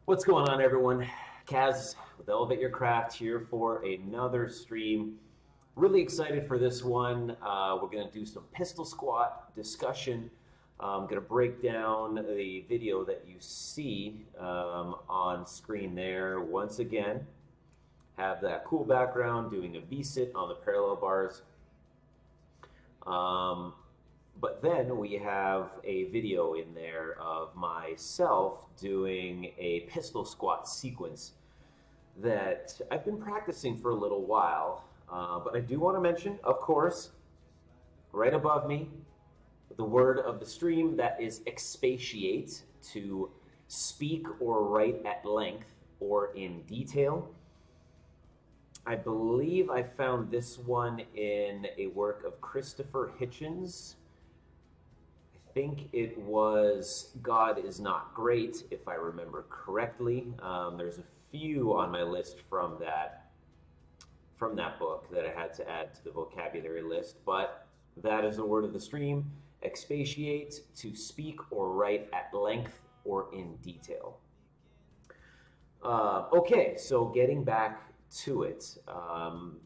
What's going on, everyone? Kaz with Elevateyourcraft here for another stream. Really excited for this one. We're going to do some pistol squat discussion. I'm going to break down the video that you see on screen there. Once again, have that cool background doing a V-sit on the parallel bars. But then we have a video in there of myself doing a pistol squat sequence that I've been practicing for a little while. But I do want to mention, of course, right above me, the word of the stream, that is expatiate, to speak or write at length or in detail. I believe I found this one in a work of Christopher Hitchens. I think it was God is Not Great, if I remember correctly. There's a few on my list from that book that I had to add to the vocabulary list, but that is the word of the stream. Expatiate, to speak or write at length or in detail. Okay, so getting back to it.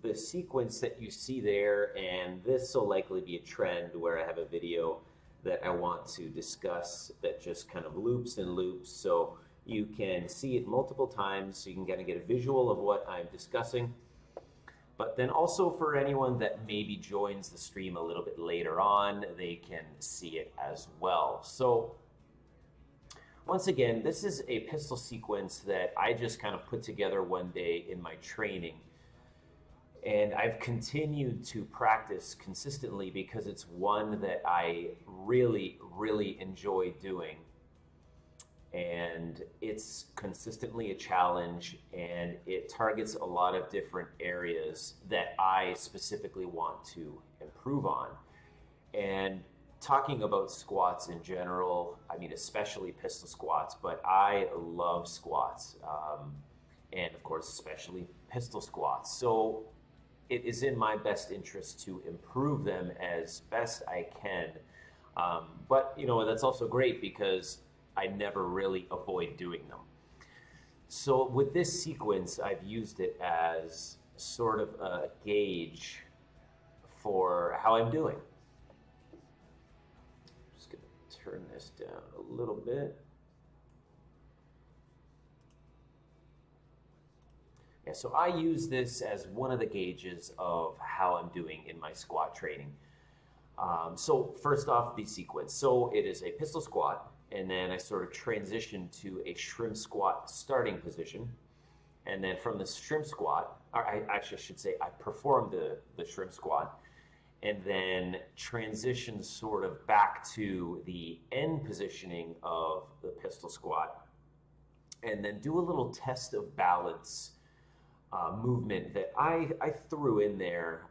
The sequence that you see there, and this will likely be a trend where I have a video that I want to discuss that just kind of loops and loops, so you can see it multiple times, so you can kind of get a visual of what I'm discussing. But then also for anyone that maybe joins the stream a little bit later on, they can see it as well. So once again, this is a pistol sequence that I just kind of put together one day in my training. And I've continued to practice consistently because it's one that I really, really enjoy doing. And it's consistently a challenge, and it targets a lot of different areas that I specifically want to improve on. And talking about squats in general, I mean, especially pistol squats, but I love squats. And of course, especially pistol squats. So it is in my best interest to improve them as best I can. But, you know, that's also great because I never really avoid doing them. So with this sequence, I've used it as sort of a gauge for how I'm doing. I'm just going to turn this down a little bit. Yeah, so I use this as one of the gauges of how I'm doing in my squat training. So first off, the sequence. So it is a pistol squat, and then I sort of transition to a shrimp squat starting position. And then from the shrimp squat, or I should say I perform the shrimp squat, and then transition sort of back to the end positioning of the pistol squat, and then do a little test of balance movement that I threw in there,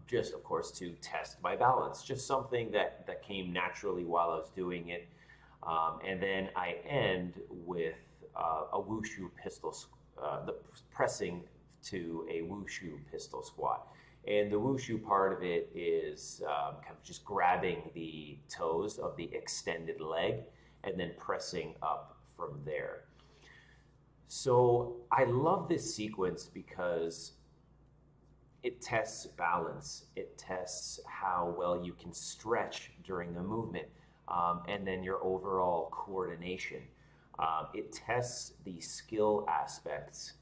just of course to test my balance, just something that came naturally while I was doing it. And then I end with a wushu pistol, the pressing to a wushu pistol squat. And the wushu part of it is kind of just grabbing the toes of the extended leg and then pressing up from there. So I love this sequence because it tests balance. It tests how well you can stretch during the movement, and then your overall coordination. It tests the skill aspects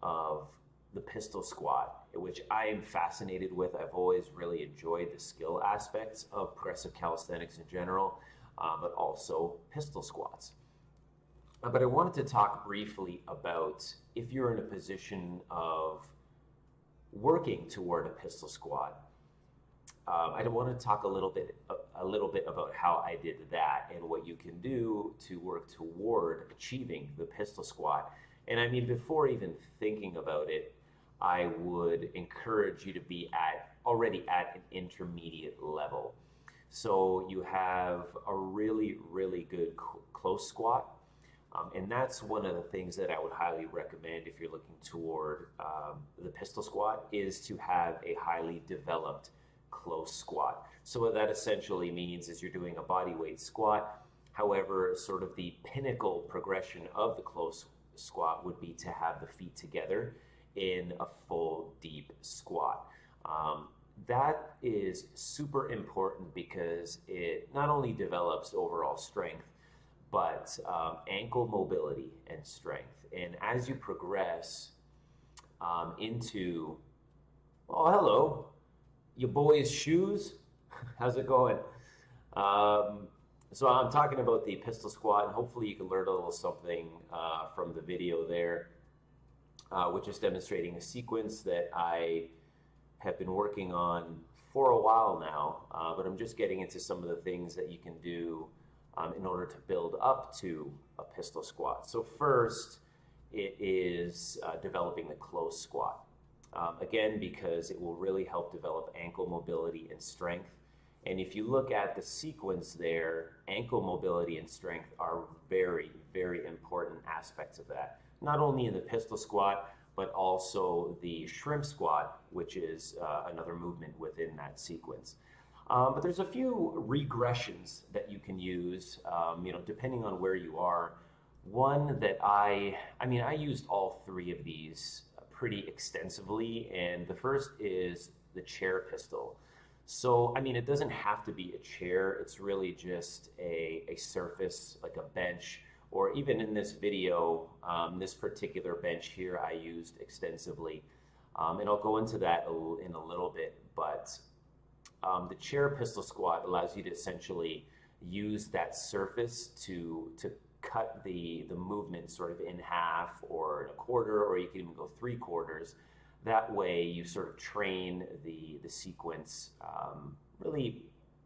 of the pistol squat, which I am fascinated with. I've always really enjoyed the skill aspects of progressive calisthenics in general, but also pistol squats. But I wanted to talk briefly about if you're in a position of working toward a pistol squat. I want to talk a little bit about how I did that and what you can do to work toward achieving the pistol squat. And I mean, before even thinking about it, I would encourage you to be already at an intermediate level. So you have a really, really good close squat. And that's one of the things that I would highly recommend if you're looking toward the pistol squat, is to have a highly developed close squat. So what that essentially means is you're doing a body weight squat, However, sort of the pinnacle progression of the close squat would be to have the feet together in a full deep squat. That is super important because it not only develops overall strength, but ankle mobility and strength. And as you progress into, oh, hello, your boy's shoes. How's it going? So I'm talking about the pistol squat, and hopefully you can learn a little something from the video there, which is demonstrating a sequence that I have been working on for a while now, but I'm just getting into some of the things that you can do in order to build up to a pistol squat. So first, it is developing the close squat. Again, because it will really help develop ankle mobility and strength. And if you look at the sequence there, ankle mobility and strength are very, very important aspects of that. Not only in the pistol squat, but also the shrimp squat, which is another movement within that sequence. But there's a few regressions that you can use, depending on where you are. One that I used all three of these pretty extensively, and the first is the chair pistol. So, it doesn't have to be a chair. It's really just a surface, like a bench, or even in this video, this particular bench here I used extensively. And I'll go into that in a little bit, but the chair pistol squat allows you to essentially use that surface to cut the movement sort of in half or in a quarter, or you can even go 3/4. That way you sort of train the sequence really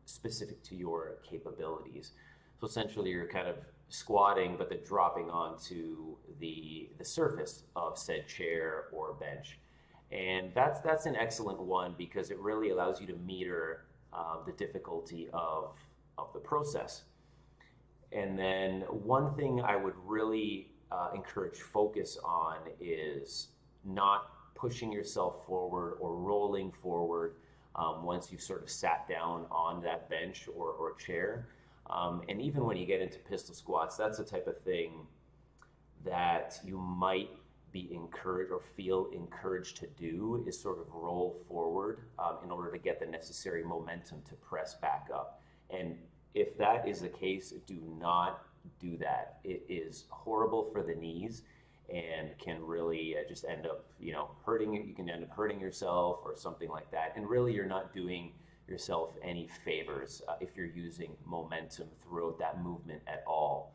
specific to your capabilities. So essentially you're kind of squatting, but then dropping onto the surface of said chair or bench. And that's an excellent one because it really allows you to meter the difficulty of the process. And then one thing I would really encourage focus on is not pushing yourself forward or rolling forward once you've sort of sat down on that bench or chair. And even when you get into pistol squats, that's the type of thing that you might be encouraged or feel encouraged to do, is sort of roll forward in order to get the necessary momentum to press back up. And if that is the case, do not do that. It is horrible for the knees and can really just end up, hurting you. You can end up hurting yourself or something like that. And really, you're not doing yourself any favors if you're using momentum throughout that movement at all.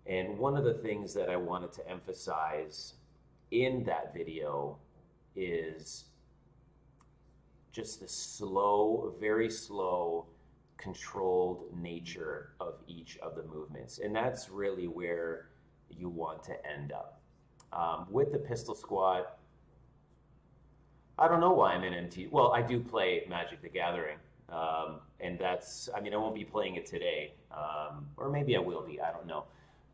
And one of the things that I wanted to emphasize in that video is just the slow, very slow, controlled nature of each of the movements. And that's really where you want to end up. With the pistol squat, I don't know why I'm in MT. Well, I do play Magic the Gathering, and that's, I won't be playing it today, or maybe I will be, I don't know.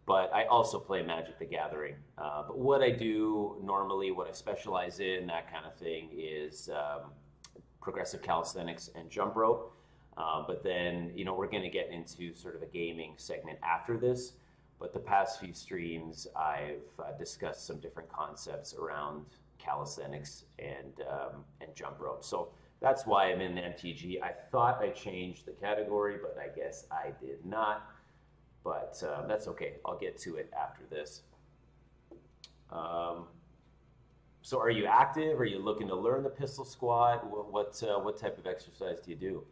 But I also play Magic the Gathering. But what I do normally, what I specialize in, that kind of thing, is progressive calisthenics and jump rope. But then, we're going to get into sort of a gaming segment after this. But the past few streams, I've discussed some different concepts around calisthenics and jump rope. So that's why I'm in the MTG. I thought I changed the category, but I guess I did not. But that's okay. I'll get to it after this. So are you active? Are you looking to learn the pistol squat? What type of exercise do you do?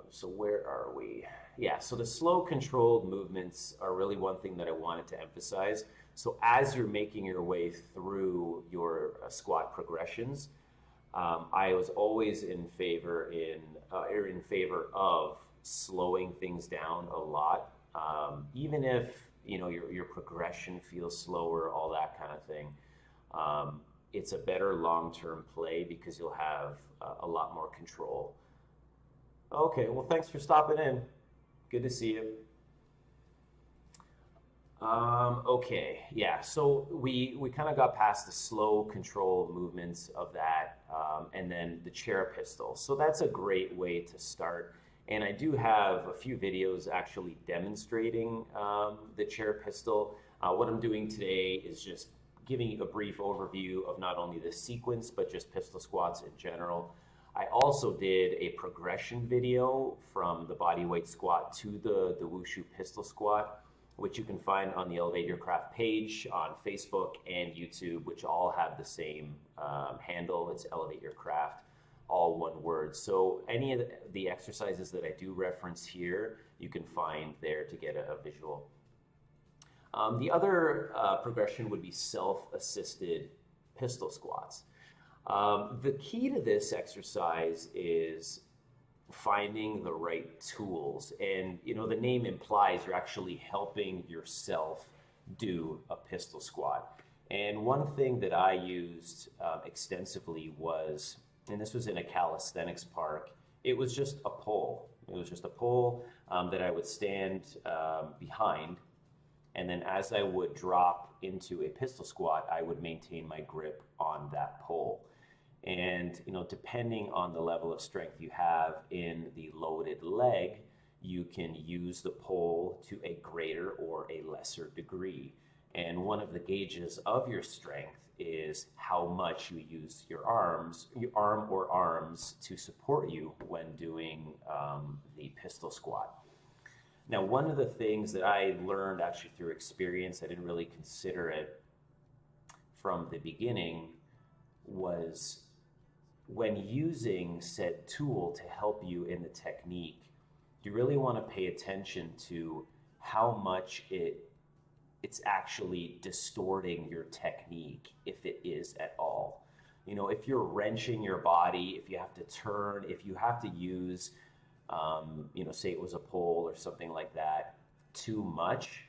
So where are we? Yeah, so the slow controlled movements are really one thing that I wanted to emphasize. So as you're making your way through your squat progressions, I was always in favor of slowing things down a lot, even if your progression feels slower, all that kind of thing. It's a better long-term play because you'll have a lot more control. Okay, well, thanks for stopping in. Good to see you. Okay, yeah. So we kind of got past the slow control movements of that, and then the chair pistol. So that's a great way to start. And I do have a few videos actually demonstrating the chair pistol. What I'm doing today is just giving you a brief overview of not only the sequence, but just pistol squats in general. I also did a progression video from the bodyweight squat to the wushu pistol squat, which you can find on the Elevate Your Craft page on Facebook and YouTube, which all have the same handle. It's Elevate Your Craft, all one word. So any of the exercises that I do reference here, you can find there to get a visual. The other progression would be self-assisted pistol squats. The key to this exercise is finding the right tools. And the name implies you're actually helping yourself do a pistol squat. And one thing that I used extensively was, and this was in a calisthenics park, it was just a pole. It was just a pole that I would stand behind. And then as I would drop into a pistol squat, I would maintain my grip on that pole. And depending on the level of strength you have in the loaded leg, you can use the pole to a greater or a lesser degree. And one of the gauges of your strength is how much you use your arm or arms to support you when doing the pistol squat. Now, one of the things that I learned actually through experience, I didn't really consider it from the beginning, was when using said tool to help you in the technique, you really want to pay attention to how much it's actually distorting your technique, if it is at all. If you're wrenching your body, if you have to turn, if you have to use say it was a pole or something like that, too much,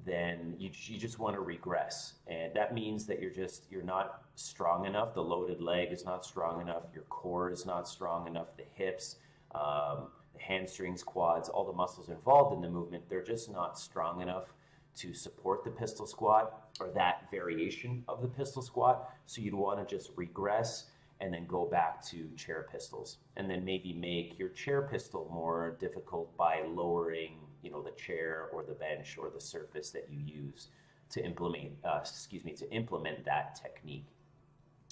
then you just want to regress. And that means that you're not strong enough. The loaded leg is not strong enough. Your core is not strong enough. The hips, the hamstrings, quads, all the muscles involved in the movement, they're just not strong enough to support the pistol squat or that variation of the pistol squat. So you'd want to just regress and then go back to chair pistols, and then maybe make your chair pistol more difficult by lowering, the chair or the bench or the surface that you use to implement that technique.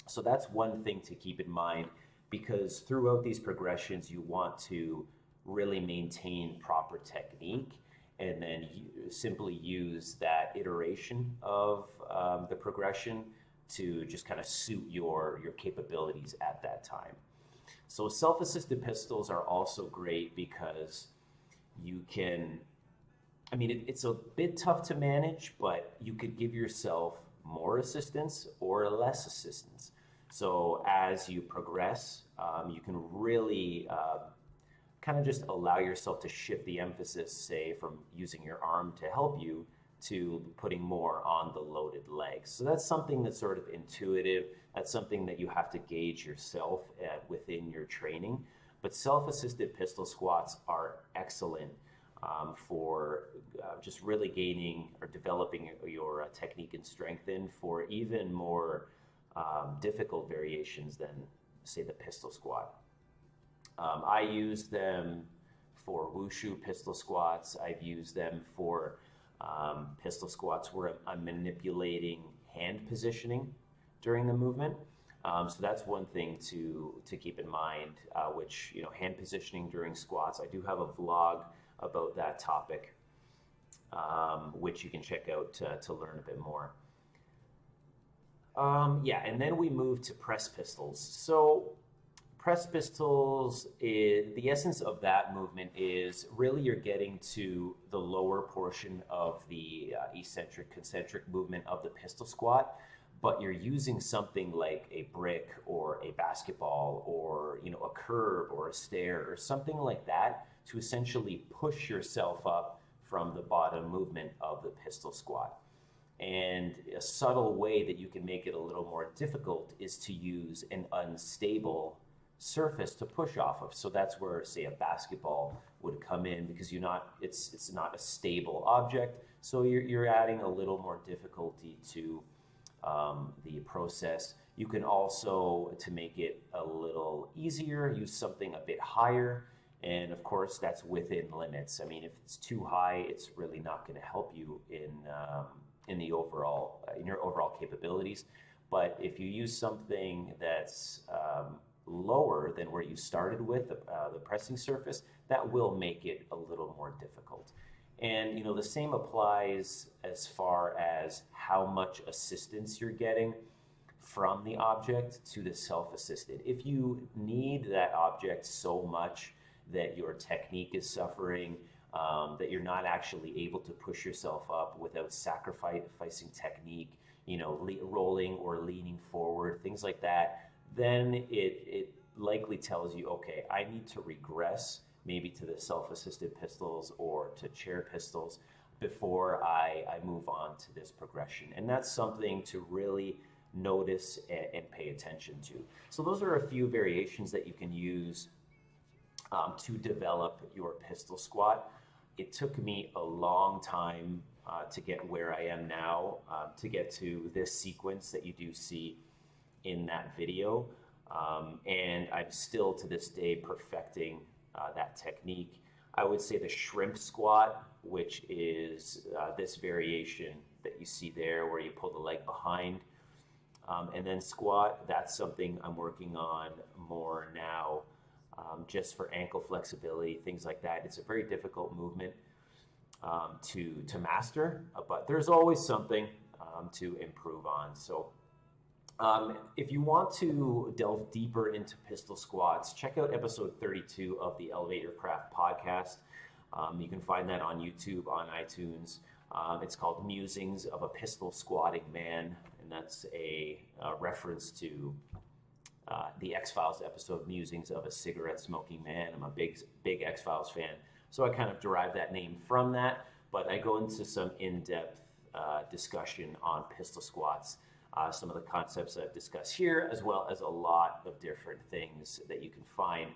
So that's one thing to keep in mind, because throughout these progressions, you want to really maintain proper technique, and then you simply use that iteration of the progression to just kind of suit your capabilities at that time. So self-assisted pistols are also great because you can, it's a bit tough to manage, but you could give yourself more assistance or less assistance. So as you progress, you can really kind of just allow yourself to shift the emphasis, say, from using your arm to help you to putting more on the loaded legs. So that's something that's sort of intuitive. That's something that you have to gauge yourself within your training. But self-assisted pistol squats are excellent for just really gaining or developing your technique and strength in for even more difficult variations than, say, the pistol squat. I use them for wushu pistol squats. I've used them for pistol squats where I'm manipulating hand positioning during the movement. So that's one thing to keep in mind, which, hand positioning during squats. I do have a vlog about that topic, which you can check out to learn a bit more. And then we move to press pistols. So press pistols, the essence of that movement is really you're getting to the lower portion of the eccentric concentric movement of the pistol squat, but you're using something like a brick or a basketball or a curb or a stair or something like that to essentially push yourself up from the bottom movement of the pistol squat. And a subtle way that you can make it a little more difficult is to use an unstable surface to push off of. So that's where, say, a basketball would come in, because it's not a stable object. So you're adding a little more difficulty to the process. You can also, to make it a little easier, use something a bit higher. And of course, that's within limits. I mean, if it's too high, it's really not going to help you in the overall in your overall capabilities. But if you use something that's lower than where you started with, the pressing surface, that will make it a little more difficult. And you know, the same applies as far as how much assistance you're getting from the object to the self-assisted. If you need that object so much that your technique is suffering, that you're not actually able to push yourself up without sacrificing technique, you know, rolling or leaning forward, things like that, then it likely tells you, okay, I need to regress maybe to the self-assisted pistols or to chair pistols before I move on to this progression. And that's something to really notice and pay attention to. So those are a few variations that you can use to develop your pistol squat. It took me a long time to get where I am now, to get to this sequence that you do see in that video. And I'm still to this day perfecting that technique. I would say the shrimp squat, which is this variation that you see there where you pull the leg behind and then squat, that's something I'm working on more now, just for ankle flexibility, things like that. It's a very difficult movement to master, but there's always something to improve on. So if you want to delve deeper into pistol squats, check out episode 32 of the Elevate Your Craft podcast. You can find that on YouTube, on iTunes. It's called Musings of a Pistol Squatting Man, and that's a reference to the X-Files episode, Musings of a Cigarette Smoking Man. I'm a big X-Files fan, so I kind of derived that name from that, but I go into some in-depth discussion on pistol squats, some of the concepts I've discussed here, as well as a lot of different things that you can find.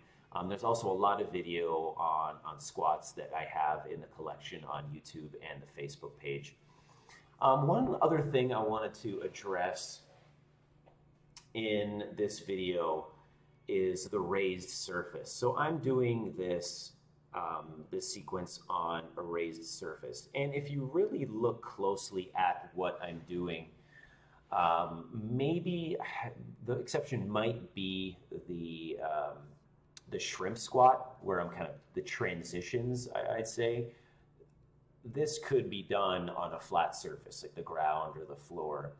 There's also a lot of video on squats that I have in the collection on YouTube and the Facebook page. One other thing I wanted to address in this video is the raised surface. So I'm doing this sequence on a raised surface. And if you really look closely at what I'm doing, maybe the exception might be the shrimp squat, where I'm kind of the transitions, I'd say. This could be done on a flat surface like the ground or the floor.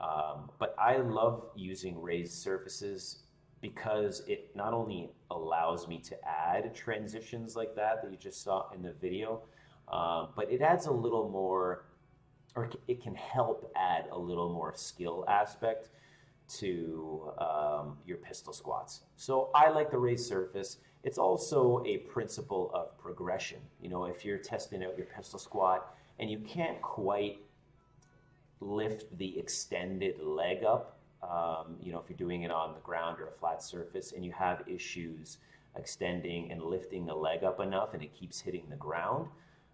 But I love using raised surfaces because it not only allows me to add transitions like that you just saw in the video, but it adds a little more, or it can help add a little more skill aspect to your pistol squats. So I like the raised surface. It's also a principle of progression. You know, if you're testing out your pistol squat and you can't quite lift the extended leg up, you know, if you're doing it on the ground or a flat surface and you have issues extending and lifting the leg up enough and it keeps hitting the ground,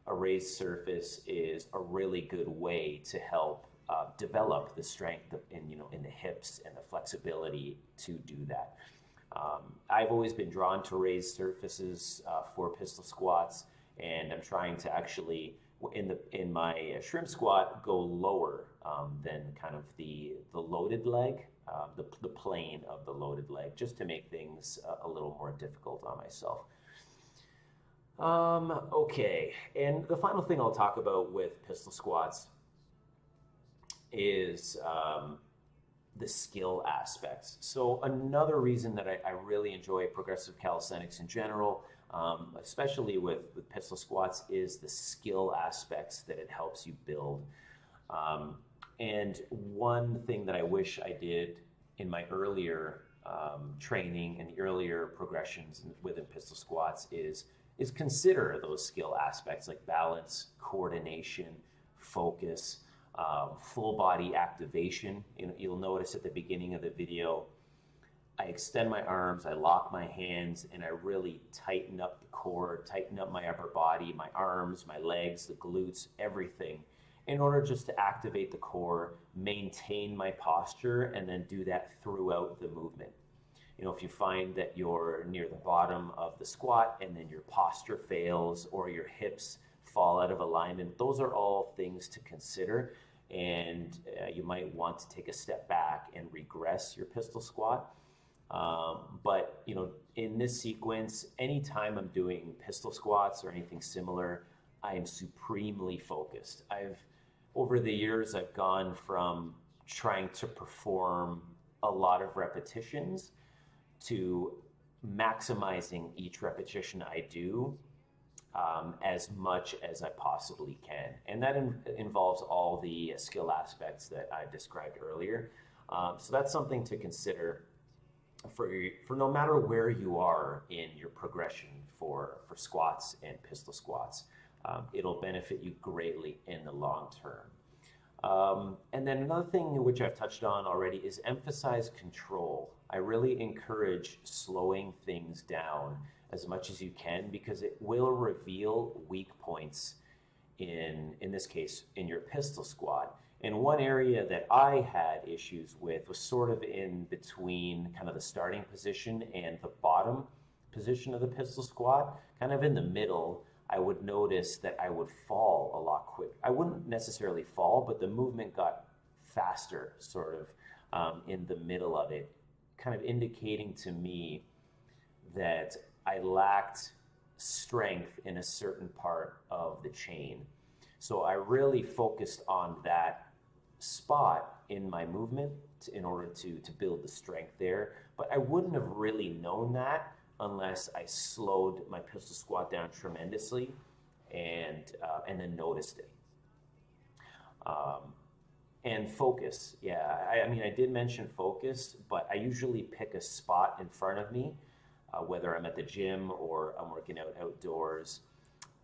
a raised surface is a really good way to help develop the strength in the hips and the flexibility to do that. I've always been drawn to raised surfaces for pistol squats, and I'm trying to actually in my shrimp squat go lower than kind of the loaded leg, the plane of the loaded leg, just to make things a little more difficult on myself. Okay, and the final thing I'll talk about with pistol squats is the skill aspects. So another reason that I really enjoy progressive calisthenics in general, especially with pistol squats, is the skill aspects that it helps you build. And one thing that I wish I did in my earlier training and the earlier progressions within pistol squats is consider those skill aspects like balance, coordination, focus, full body activation. You'll notice at the beginning of the video, I extend my arms, I lock my hands, and I really tighten up the core, tighten up my upper body, my arms, my legs, the glutes, everything, in order just to activate the core, maintain my posture, and then do that throughout the movement. You know, if you find that you're near the bottom of the squat and then your posture fails or your hips fall out of alignment, those are all things to consider. And you might want to take a step back and regress your pistol squat. But, you know, in this sequence, anytime I'm doing pistol squats or anything similar, I am supremely focused. Over the years, I've gone from trying to perform a lot of repetitions to maximizing each repetition I do as much as I possibly can. And that involves all the skill aspects that I described earlier. So that's something to consider for no matter where you are in your progression for squats and pistol squats. It'll benefit you greatly in the long term. And then another thing which I've touched on already is emphasize control. I really encourage slowing things down as much as you can, because it will reveal weak points in this case, in your pistol squat. And one area that I had issues with was sort of in between kind of the starting position and the bottom position of the pistol squat, kind of in the middle. I would notice that I would fall a lot quicker. I wouldn't necessarily fall, but the movement got faster sort of in the middle of it, kind of indicating to me that I lacked strength in a certain part of the chain. So I really focused on that spot in my movement in order to build the strength there. But I wouldn't have really known that unless I slowed my pistol squat down tremendously and then noticed it. And focus, yeah. I mean, I did mention focus, but I usually pick a spot in front of me, whether I'm at the gym or I'm working out outdoors.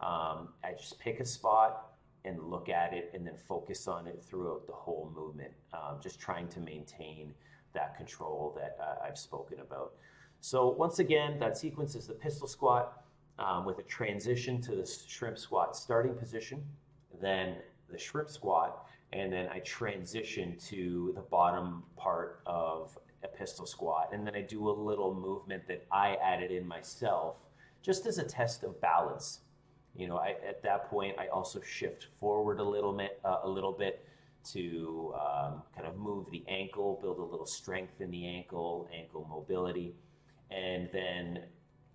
I just pick a spot and look at it and then focus on it throughout the whole movement, just trying to maintain that control that I've spoken about. So once again, that sequence is the pistol squat with a transition to the shrimp squat starting position, then the shrimp squat, and then I transition to the bottom part of a pistol squat. And then I do a little movement that I added in myself just as a test of balance. You know, at that point, I also shift forward a little bit to kind of move the ankle, build a little strength in the ankle mobility, and then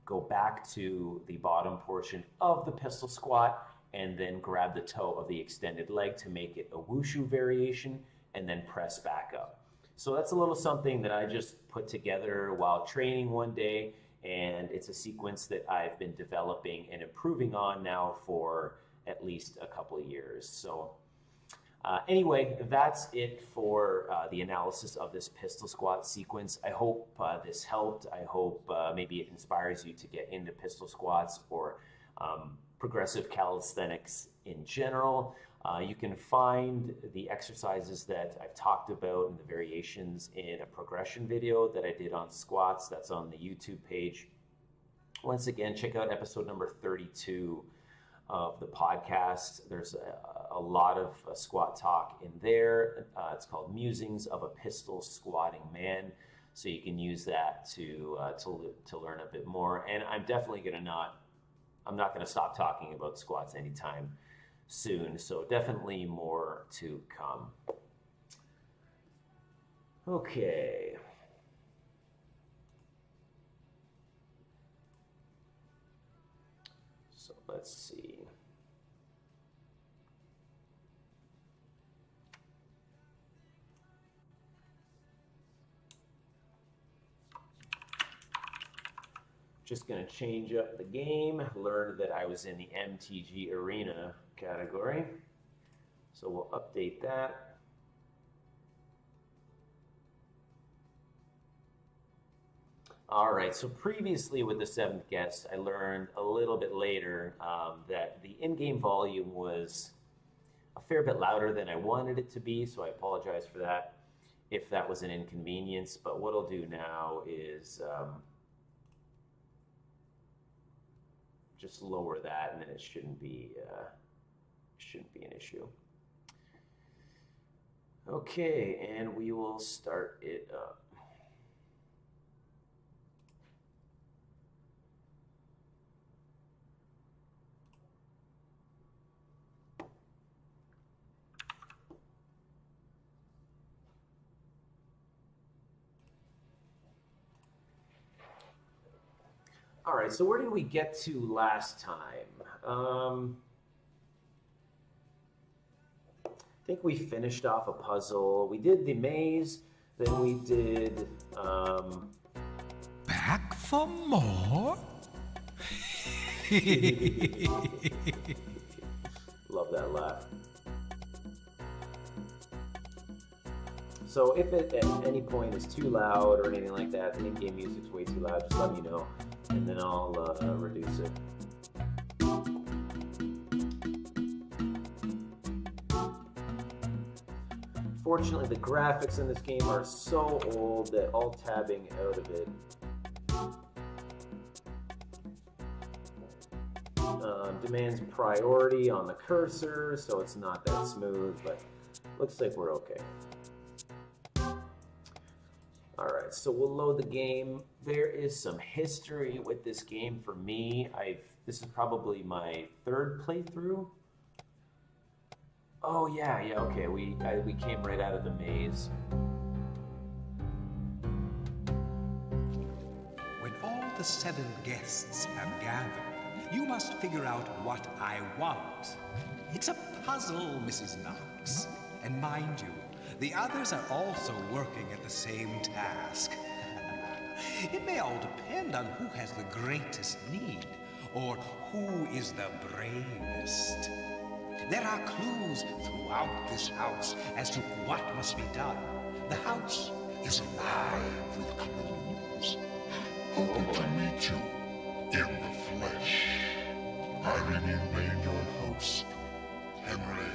go back to the bottom portion of the pistol squat and then grab the toe of the extended leg to make it a wushu variation and then press back up. So that's a little something that I just put together while training one day, and it's a sequence that I've been developing and improving on now for at least a couple of years. So anyway, that's it for the analysis of this pistol squat sequence. I hope this helped. I hope maybe it inspires you to get into pistol squats or progressive calisthenics in general. You can find the exercises that I've talked about and the variations in a progression video that I did on squats. That's on the YouTube page. Once again, check out episode number 32 of the podcast. There's a lot of squat talk in there. It's called Musings of a Pistol Squatting Man. So you can use that to learn a bit more. And I'm definitely I'm not going to stop talking about squats anytime soon. So definitely more to come. Okay. So let's see. Just going to change up the game. Learned that I was in the MTG Arena category. So we'll update that. All right, so previously with the 7th guest, I learned a little bit later that the in-game volume was a fair bit louder than I wanted it to be, so I apologize for that. if that was an inconvenience, but what I'll do now is just lower that, and then it shouldn't be an issue. Okay, and we will start it up. All right, so where did we get to last time? I think we finished off a puzzle. We did the maze, then we did... Back for more? Love that laugh. So if it at any point is too loud or anything like that, the in-game music's way too loud, just let me know, and then I'll reduce it. Fortunately, the graphics in this game are so old that alt-tabbing out of it demands priority on the cursor, so it's not that smooth, but looks like we're okay. Alright, so we'll load the game. There is some history with this game for me. This is probably my third playthrough. Oh yeah, okay, we came right out of the maze. When all the 7 guests have gathered, you must figure out what I want. It's a puzzle, Mrs. Knox. And mind you, the others are also working at the same task. It may all depend on who has the greatest need, or who is the bravest. There are clues throughout this house as to what must be done. The house is alive with clues. Hoping to meet you in the flesh. I remain your host, Henry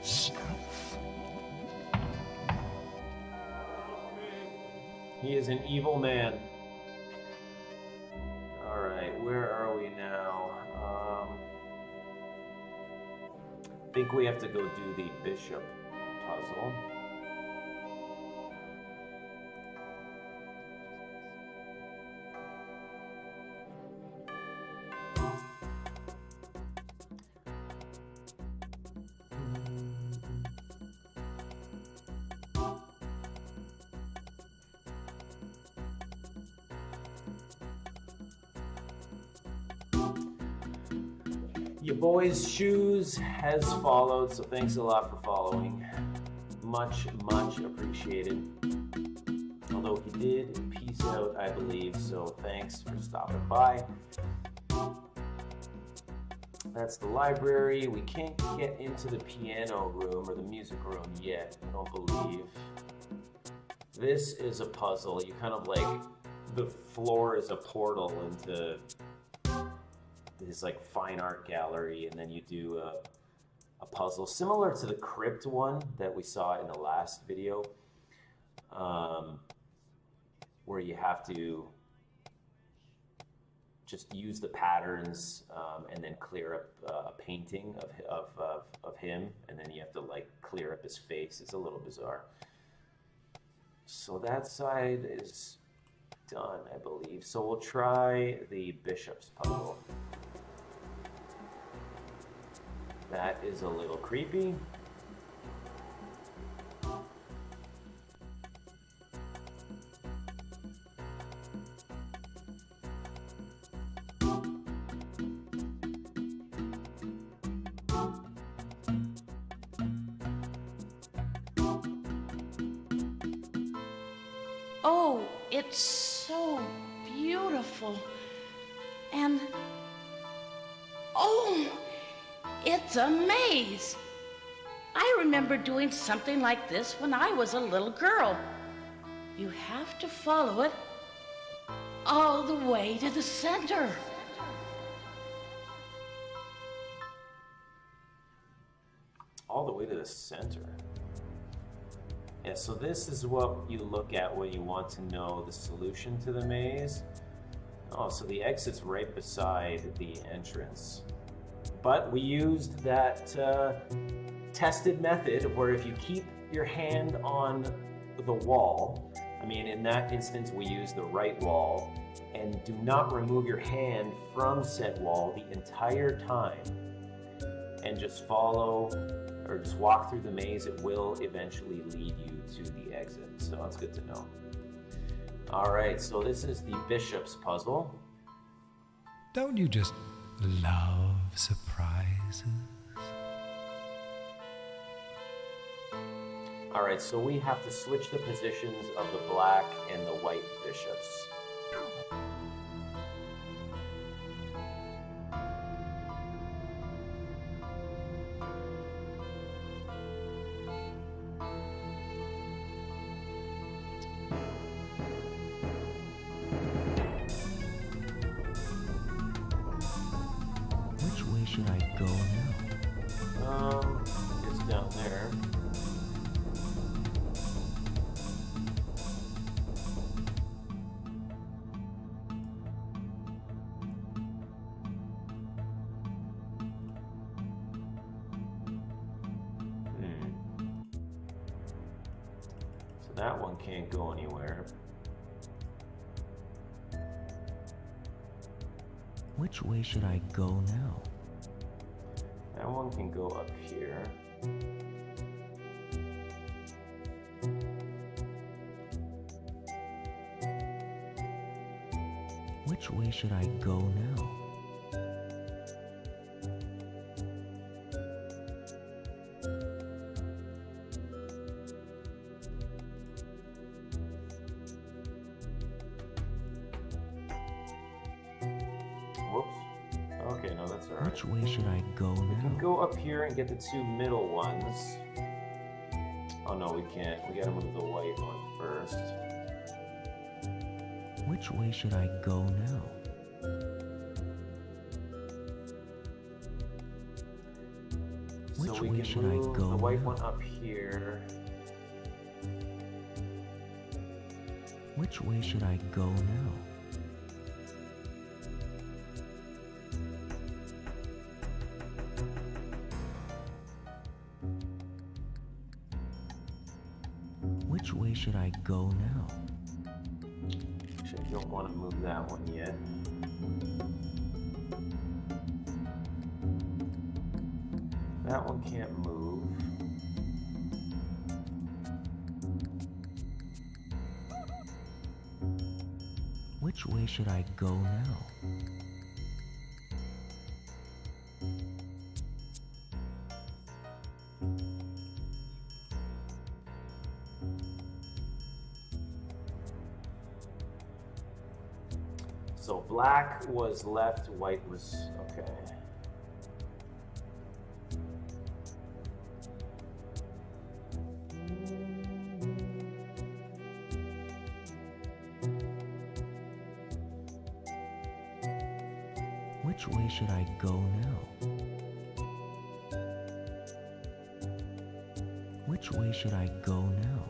Stuff. He is an evil man. Alright, where are we now? I think we have to go do the bishop puzzle. Your boy's shoes has followed, so thanks a lot for following. Much, much appreciated. Although he did peace out, I believe, so thanks for stopping by. That's the library. We can't get into the piano room or the music room yet, I don't believe. This is a puzzle. You kind of like, the floor is a portal into this like fine art gallery, and then you do a puzzle similar to the crypt one that we saw in the last video, where you have to just use the patterns and then clear up a painting of him, and then you have to like clear up his face. It's a little bizarre. So that side is done, I believe. So we'll try the bishop's puzzle. That is a little creepy. Oh, it's so beautiful. And oh, it's a maze. I remember doing something like this when I was a little girl. You have to follow it all the way to the center. All the way to the center. Yeah, so this is what you look at when you want to know the solution to the maze. Oh, so the exit's right beside the entrance. But we used that tested method where if you keep your hand on the wall, I mean, in that instance, we use the right wall, and do not remove your hand from said wall the entire time, and just follow or just walk through the maze. It will eventually lead you to the exit, so that's good to know. All right, so this is the bishop's puzzle. Don't you just love surprises? All right, so we have to switch the positions of the black and the white bishops. Which way should I go now? It's down there. So that one can't go anywhere. Which way should I go now? That one can go up here. Which way should I go now? Whoops. Okay, no, that's all right. Which way should I go We can now? go up here and get the two middle ones. Oh no, we can't. We gotta move the white one first. Which way should I go now? So Which we way can should I move go the white now? one up here. Which way should I go now? Which way should I go now? Actually, I don't want to move that one yet. That one can't move. Which way should I go now? So black was left, white was okay. Which way should I go now? Which way should I go now?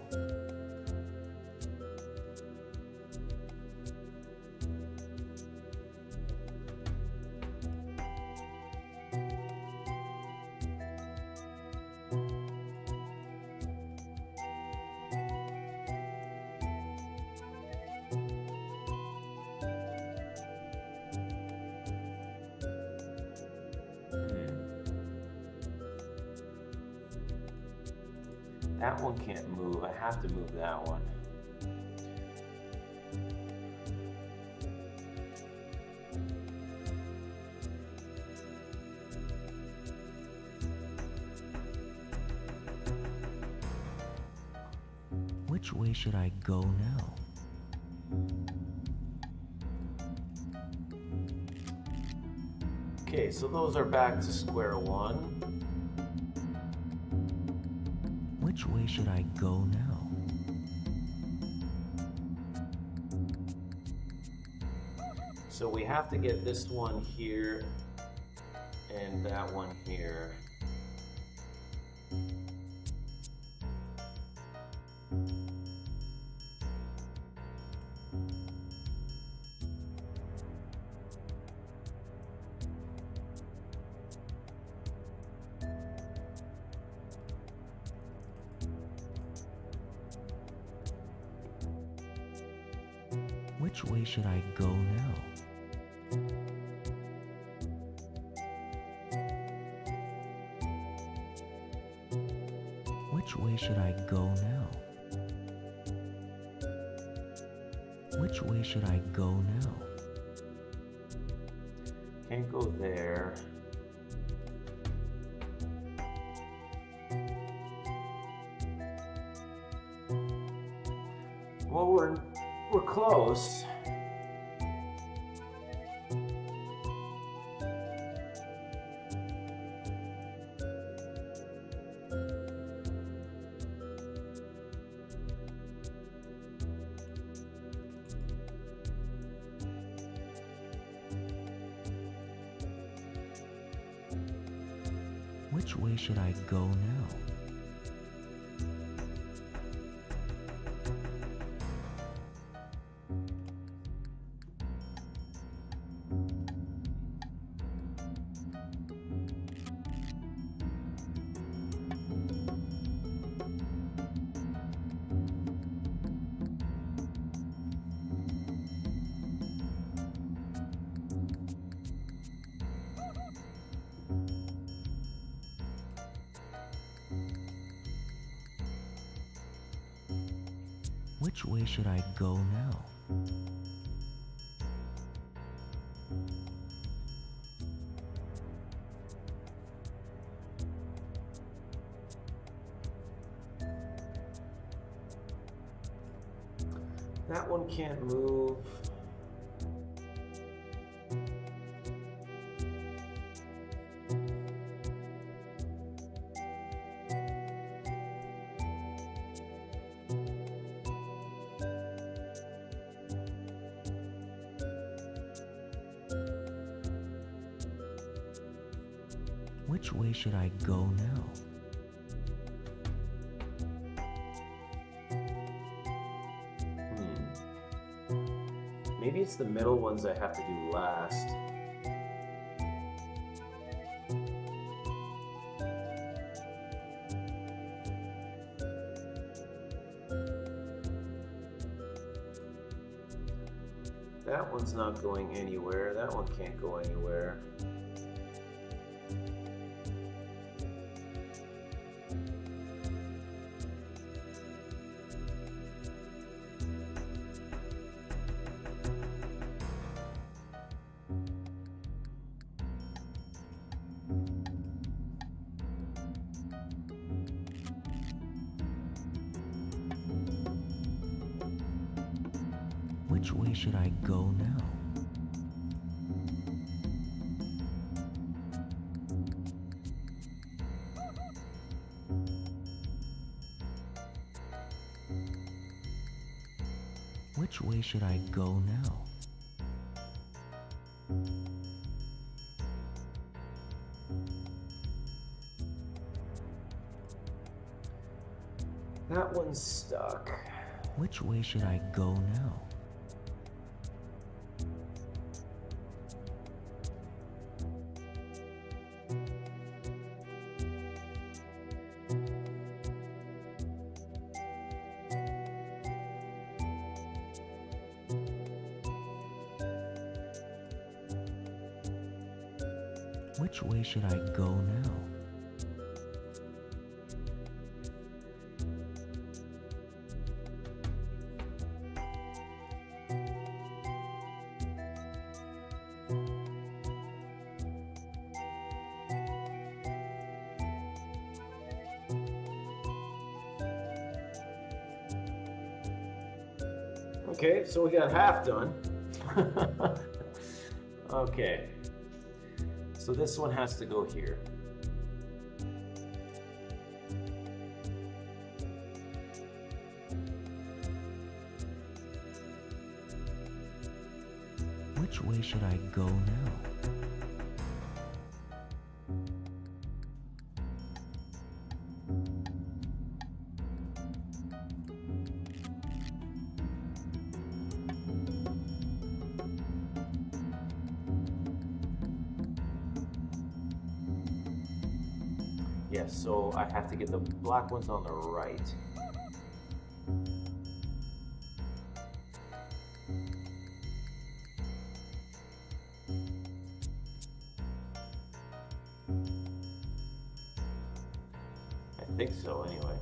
That one can't move. I have to move that one. Which way should I go now? Okay, so those are back to square one. Which way should I go now? So we have to get this one here and that one here. Which way should I go now? Which way should I go now? Which way should I go now? Can't go there. Well, we're close. Which way should I go now? Which way should I go now? That one can't move. Which way should I go now? Maybe it's the middle ones I have to do last. That one's not going anywhere. That one can't go anywhere. Which way should I go now? Which way should I go now? That one's stuck. Which way should I go now? Which way should I go now? Okay, so we got half done. Okay. So this one has to go here. Which way should I go now? Yes, so I have to get the black ones on the right. I think so, anyway.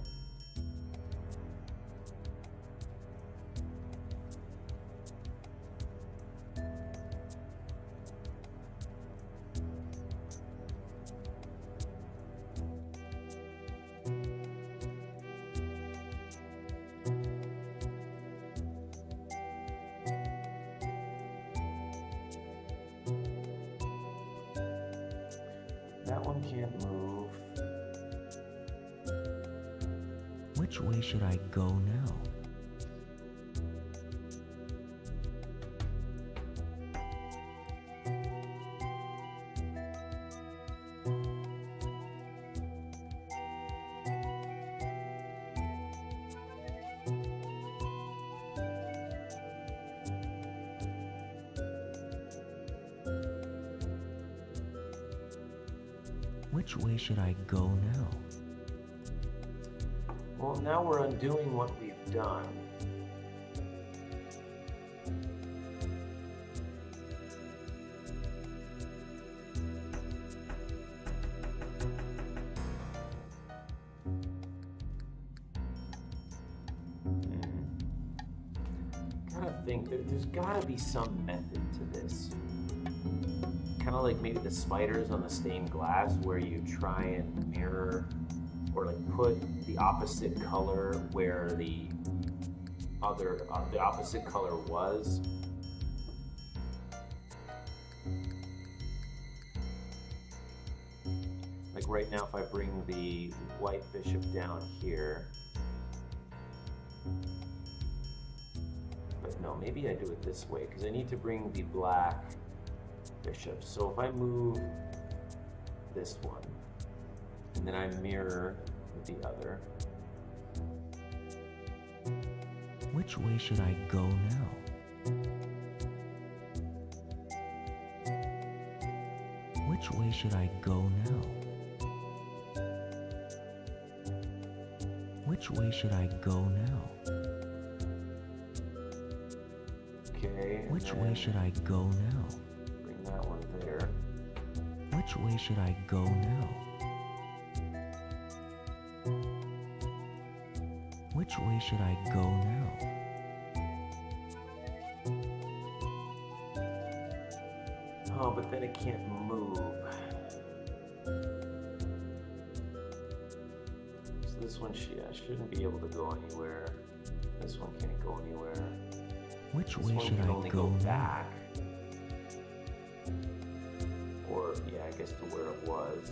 That one can't move. Which way should I go now? Which way should I go now? Well, now we're undoing what we've done. Gotta think there's gotta be some method to this. Kind of like maybe the spiders on the stained glass, where you try and mirror or like put the opposite color where the opposite color was. Like right now, if I bring the white bishop down here, but no, maybe I do it this way because I need to bring the black bishop. So if I move this one, and then I mirror the other. Which way should I go now? Which way should I go now? Which way should I go now? Okay. Which way should I go now? Bring that one there. Which way should I go now? Which way should I go now? Oh, but then it can't move. So this one shouldn't be able to go anywhere. This one can't go anywhere. Which This way one should can I only go now? back. Or, yeah, I guess to where it was.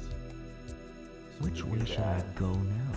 So Which we way do should I that. go now?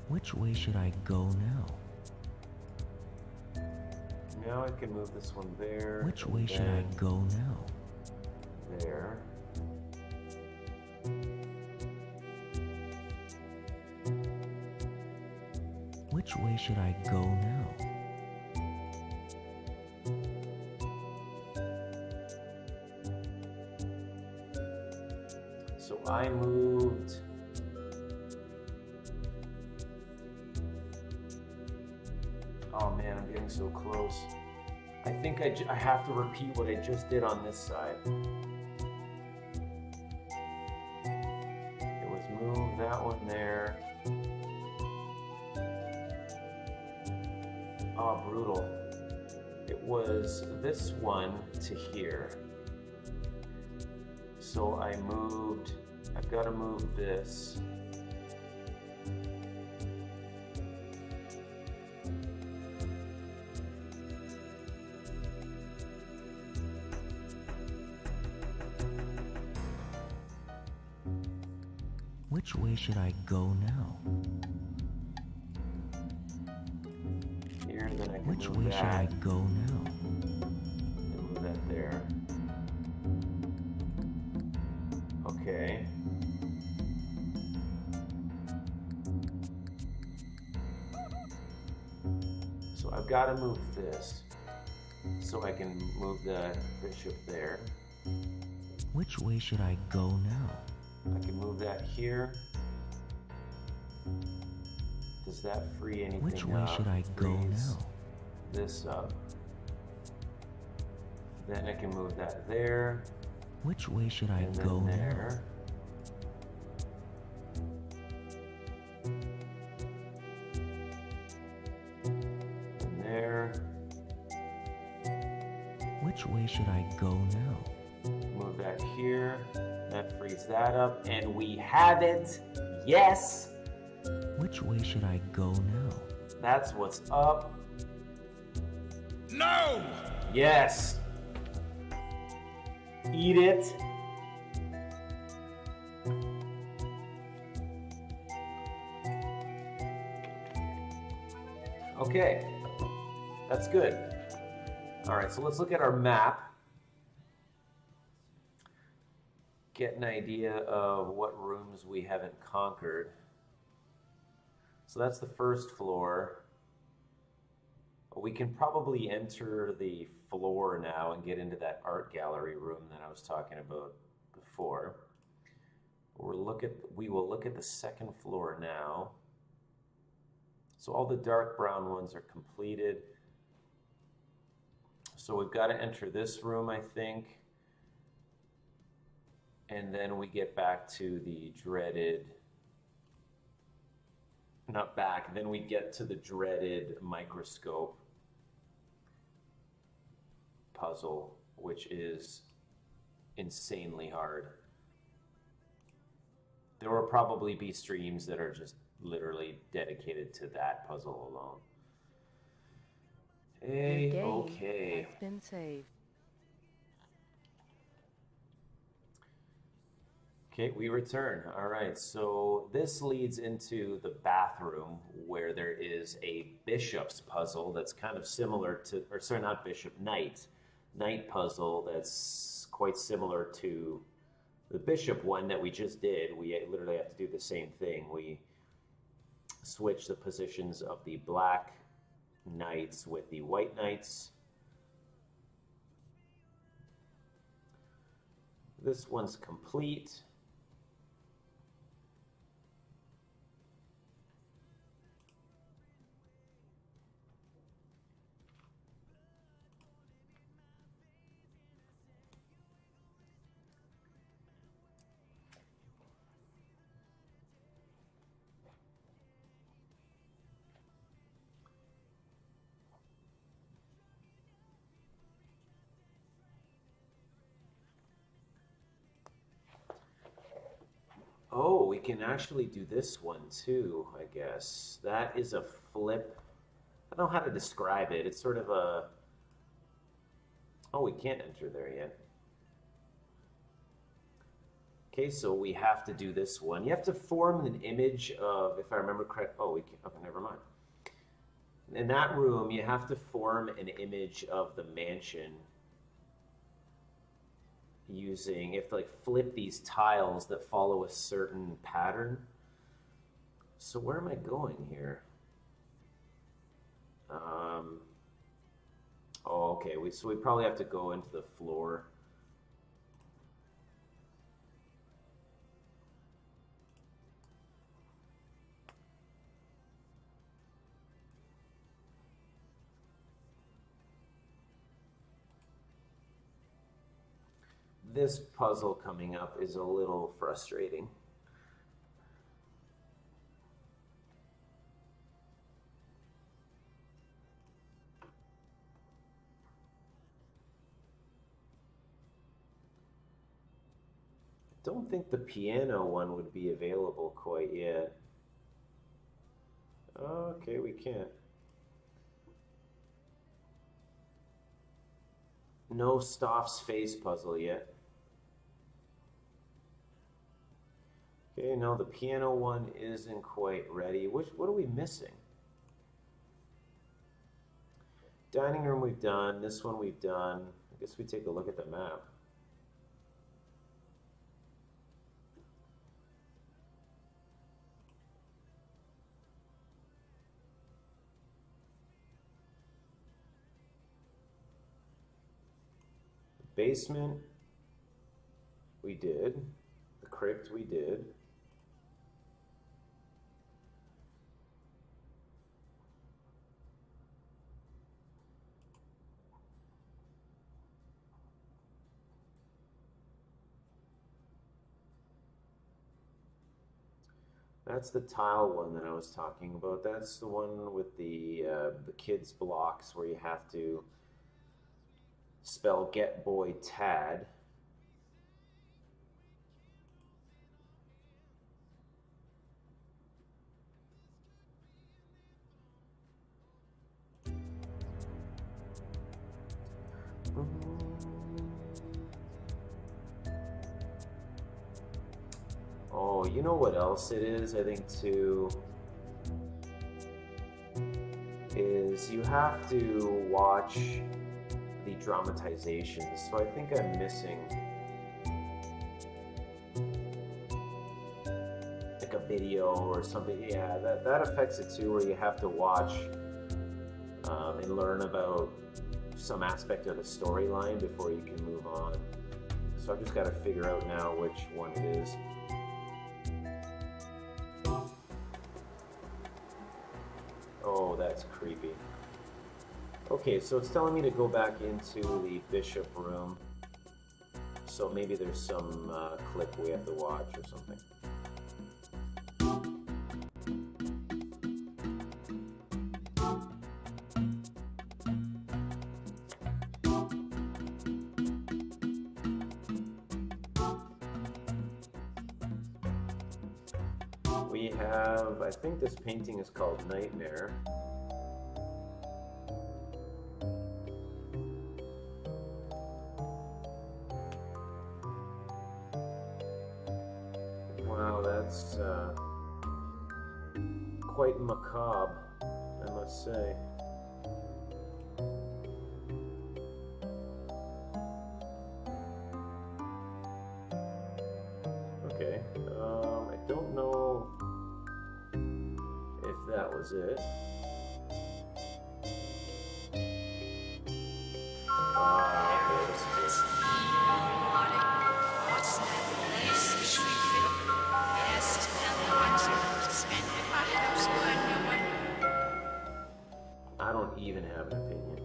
Which way should I go now? Now I can move this one there. Which and way should I then go now? There. Which way should I go now? So I moved. Oh man, I'm getting so close. I think I have to repeat what I just did on this side. It was move that one there. Oh, brutal. It was this one to here. So I moved, I've got to move this. Which way should I go now? can Which move way should I that. go now? And move that there. Okay. So I've got to move this so I can move the bishop there. Which way should I go now? I can move that here. Does that free anything Which way up? should I go Frees now? this up. Then I can move that there. Which way should I And go then now? there. And there. Which way should I go now? Move that here. That frees that up. And we have it. Yes! Which way should I go now? That's what's up. No! Yes! Eat it. Okay, that's good. All right, so let's look at our map. Get an idea of what rooms we haven't conquered. So that's the first floor. We can probably enter the floor now and get into that art gallery room that I was talking about before. We will look at the second floor now. So all the dark brown ones are completed. So we've got to enter this room, I think. And then we get back to the dreaded, not back, then we get to the dreaded microscope puzzle, which is insanely hard. There will probably be streams that are just literally dedicated to that puzzle alone. Hey, Your game okay. has been saved. Okay, we return. All right, so this leads into the bathroom where there is a bishop's puzzle that's kind of similar to, or sorry, not bishop, knight puzzle that's quite similar to the bishop one that we just did. We literally have to do the same thing. We switch the positions of the black knights with the white knights. This one's complete. Oh, we can actually do this one too, I guess. That is a flip. I don't know how to describe it. It's sort of a... Oh, we can't enter there yet. Okay, so we have to do this one. You have to form an image of, if I remember correct, oh, we can, okay, never mind. In that room, you have to form an image of the mansion using, you have to like flip these tiles that follow a certain pattern. So where am I going here? Oh, okay, so we probably have to go into the floor. This puzzle coming up is a little frustrating. I don't think the piano one would be available quite yet. Okay, we can't. No Stoff's face puzzle yet. Okay, no, the piano one isn't quite ready. What are we missing? Dining room we've done. This one we've done. I guess we take a look at the map. Basement, we did. The crypt, we did. That's the tile one that I was talking about. That's the one with the kids blocks where you have to spell get boy tad. Oh, you know what else it is, I think, too, is you have to watch the dramatizations. So I think I'm missing like a video or something. Yeah, that affects it too, where you have to watch and learn about some aspect of the storyline before you can move on. So I've just got to figure out now which one it is. Oh, that's creepy. Okay, so it's telling me to go back into the bishop room. So maybe there's some clip we have to watch or something. We have, I think this painting is called Nightmare. Wow, that's quite macabre, I must say. Okay, I don't know if that was it. Okay, this is it. I don't even have an opinion.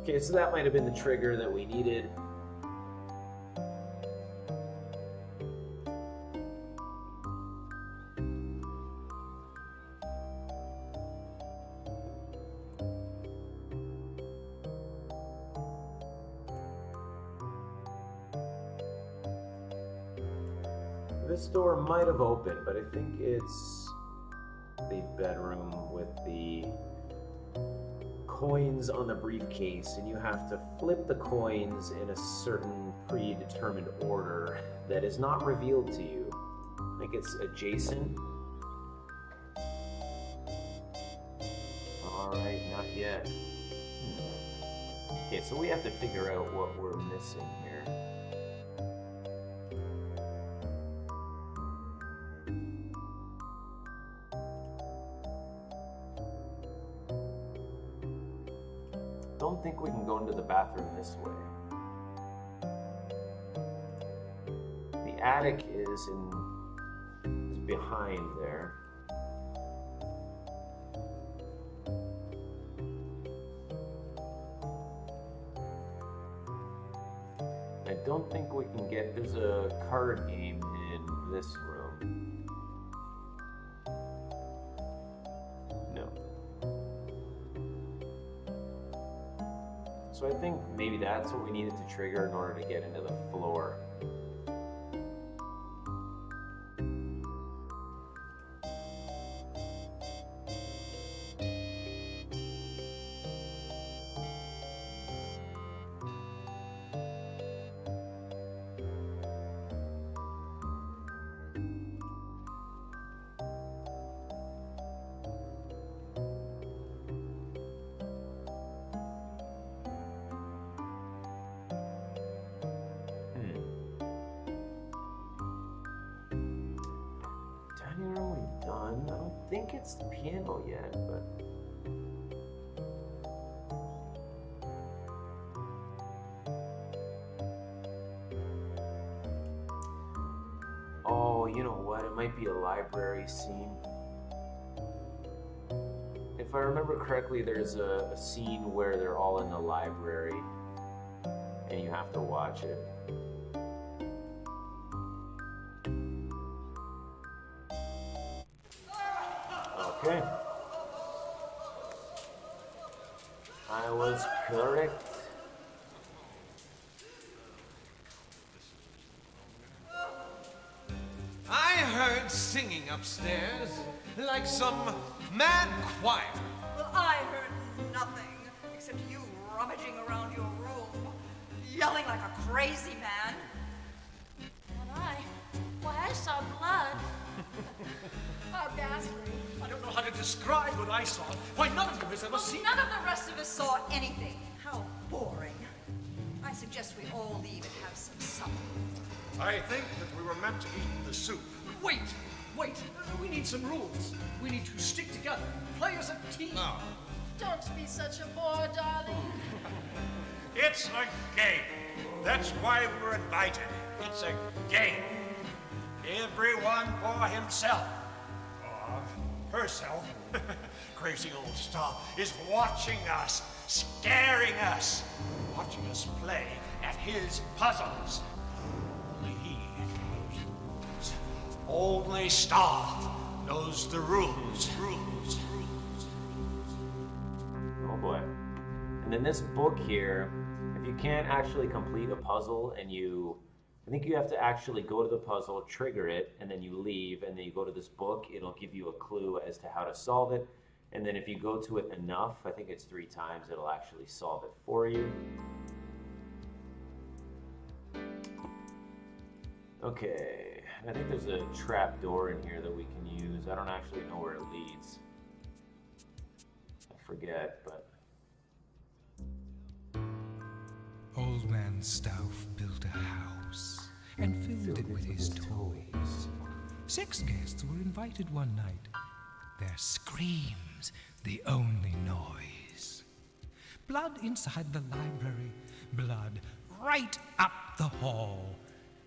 Okay, so that might have been the trigger that we needed. This door might have opened, but I think it's the bedroom with the coins on the briefcase, and you have to flip the coins in a certain predetermined order that is not revealed to you. I think it's adjacent. Alright, not yet. Okay, so we have to figure out what we're missing here. Don't think we can go into the bathroom this way. The attic is behind there. I don't think we can get, there's a card game in this room. No. So I think maybe that's what we needed to trigger in order to get into the floor. think it's the piano yet, but... Oh, you know what? It might be a library scene. If I remember correctly, there's a scene where they're all in the library and you have to watch it. Okay. I was correct. I heard singing upstairs, like some mad choir. Well, I heard nothing except you rummaging around your room, yelling like a crazy man. I saw blood. How ghastly. I don't know how to describe what I saw. Why, none of you has ever seen None of the rest of us saw anything. How boring. I suggest we all leave and have some supper. I think that we were meant to eat the soup. Wait! We need some rules. We need to stick together, play as a team. No. Don't be such a bore, darling. It's a game. That's why we were invited. It's a game. Everyone for himself. Or herself. Crazy old star is watching us, scaring us, watching us play at his puzzles. Only he knows the rules. Only Star knows the rules. Oh boy. And then this book here, if you can't actually complete a puzzle and I think you have to actually go to the puzzle, trigger it, and then you leave, and then you go to this book, it'll give you a clue as to how to solve it. And then if you go to it enough, I think it's 3 times, it'll actually solve it for you. Okay, I think there's a trap door in here that we can use. I don't actually know where it leads. I forget, but... Old Man Stauff built a house and filled it with his toys. 6 guests were invited one night. Their screams, the only noise. Blood inside the library, blood right up the hall,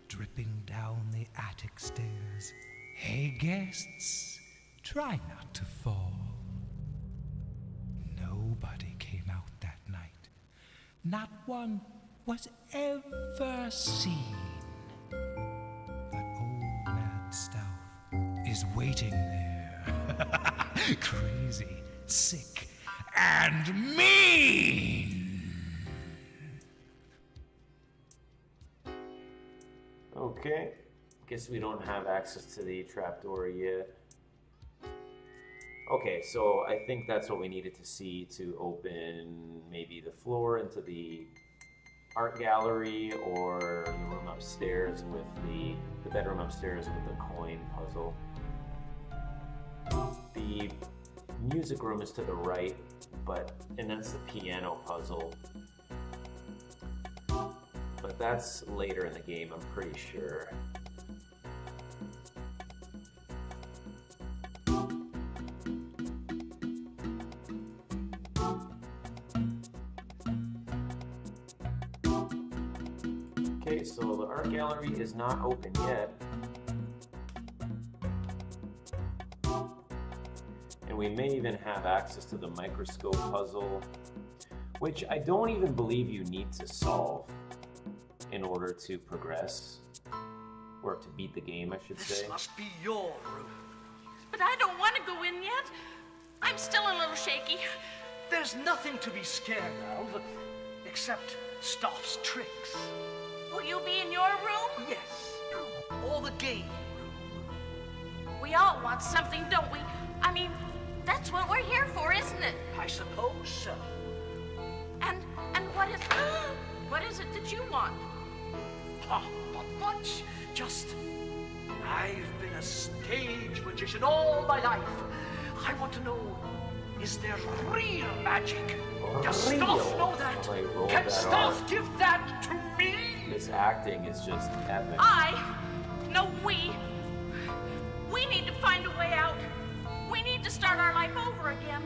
dripping down the attic stairs. Hey, guests, try not to fall. Nobody came out that night. Not one was ever seen. But old man Stauff is waiting there. Crazy, sick, and mean! Okay, guess we don't have access to the trapdoor yet. Okay, so I think that's what we needed to see to open maybe the floor into the art gallery or the room upstairs with the bedroom upstairs with the coin puzzle. The music room is to the right, and that's the piano puzzle. But that's later in the game, I'm pretty sure. Okay, so the art gallery is not open yet. And we may even have access to the microscope puzzle, which I don't even believe you need to solve in order to progress, or to beat the game, I should say. This must be your room. But I don't want to go in yet. I'm still a little shaky. There's nothing to be scared of, except Stoff's tricks. Will you be in your room? Yes, or the game room. We all want something, don't we? I mean, that's what we're here for, isn't it? I suppose so. And what is it that you want? Not much. Just, I've been a stage magician all my life. I want to know, is there real magic? Does Stoff know that? Can Stoff give that to me? This acting is just epic. We need to find a way out. We need start our life over again.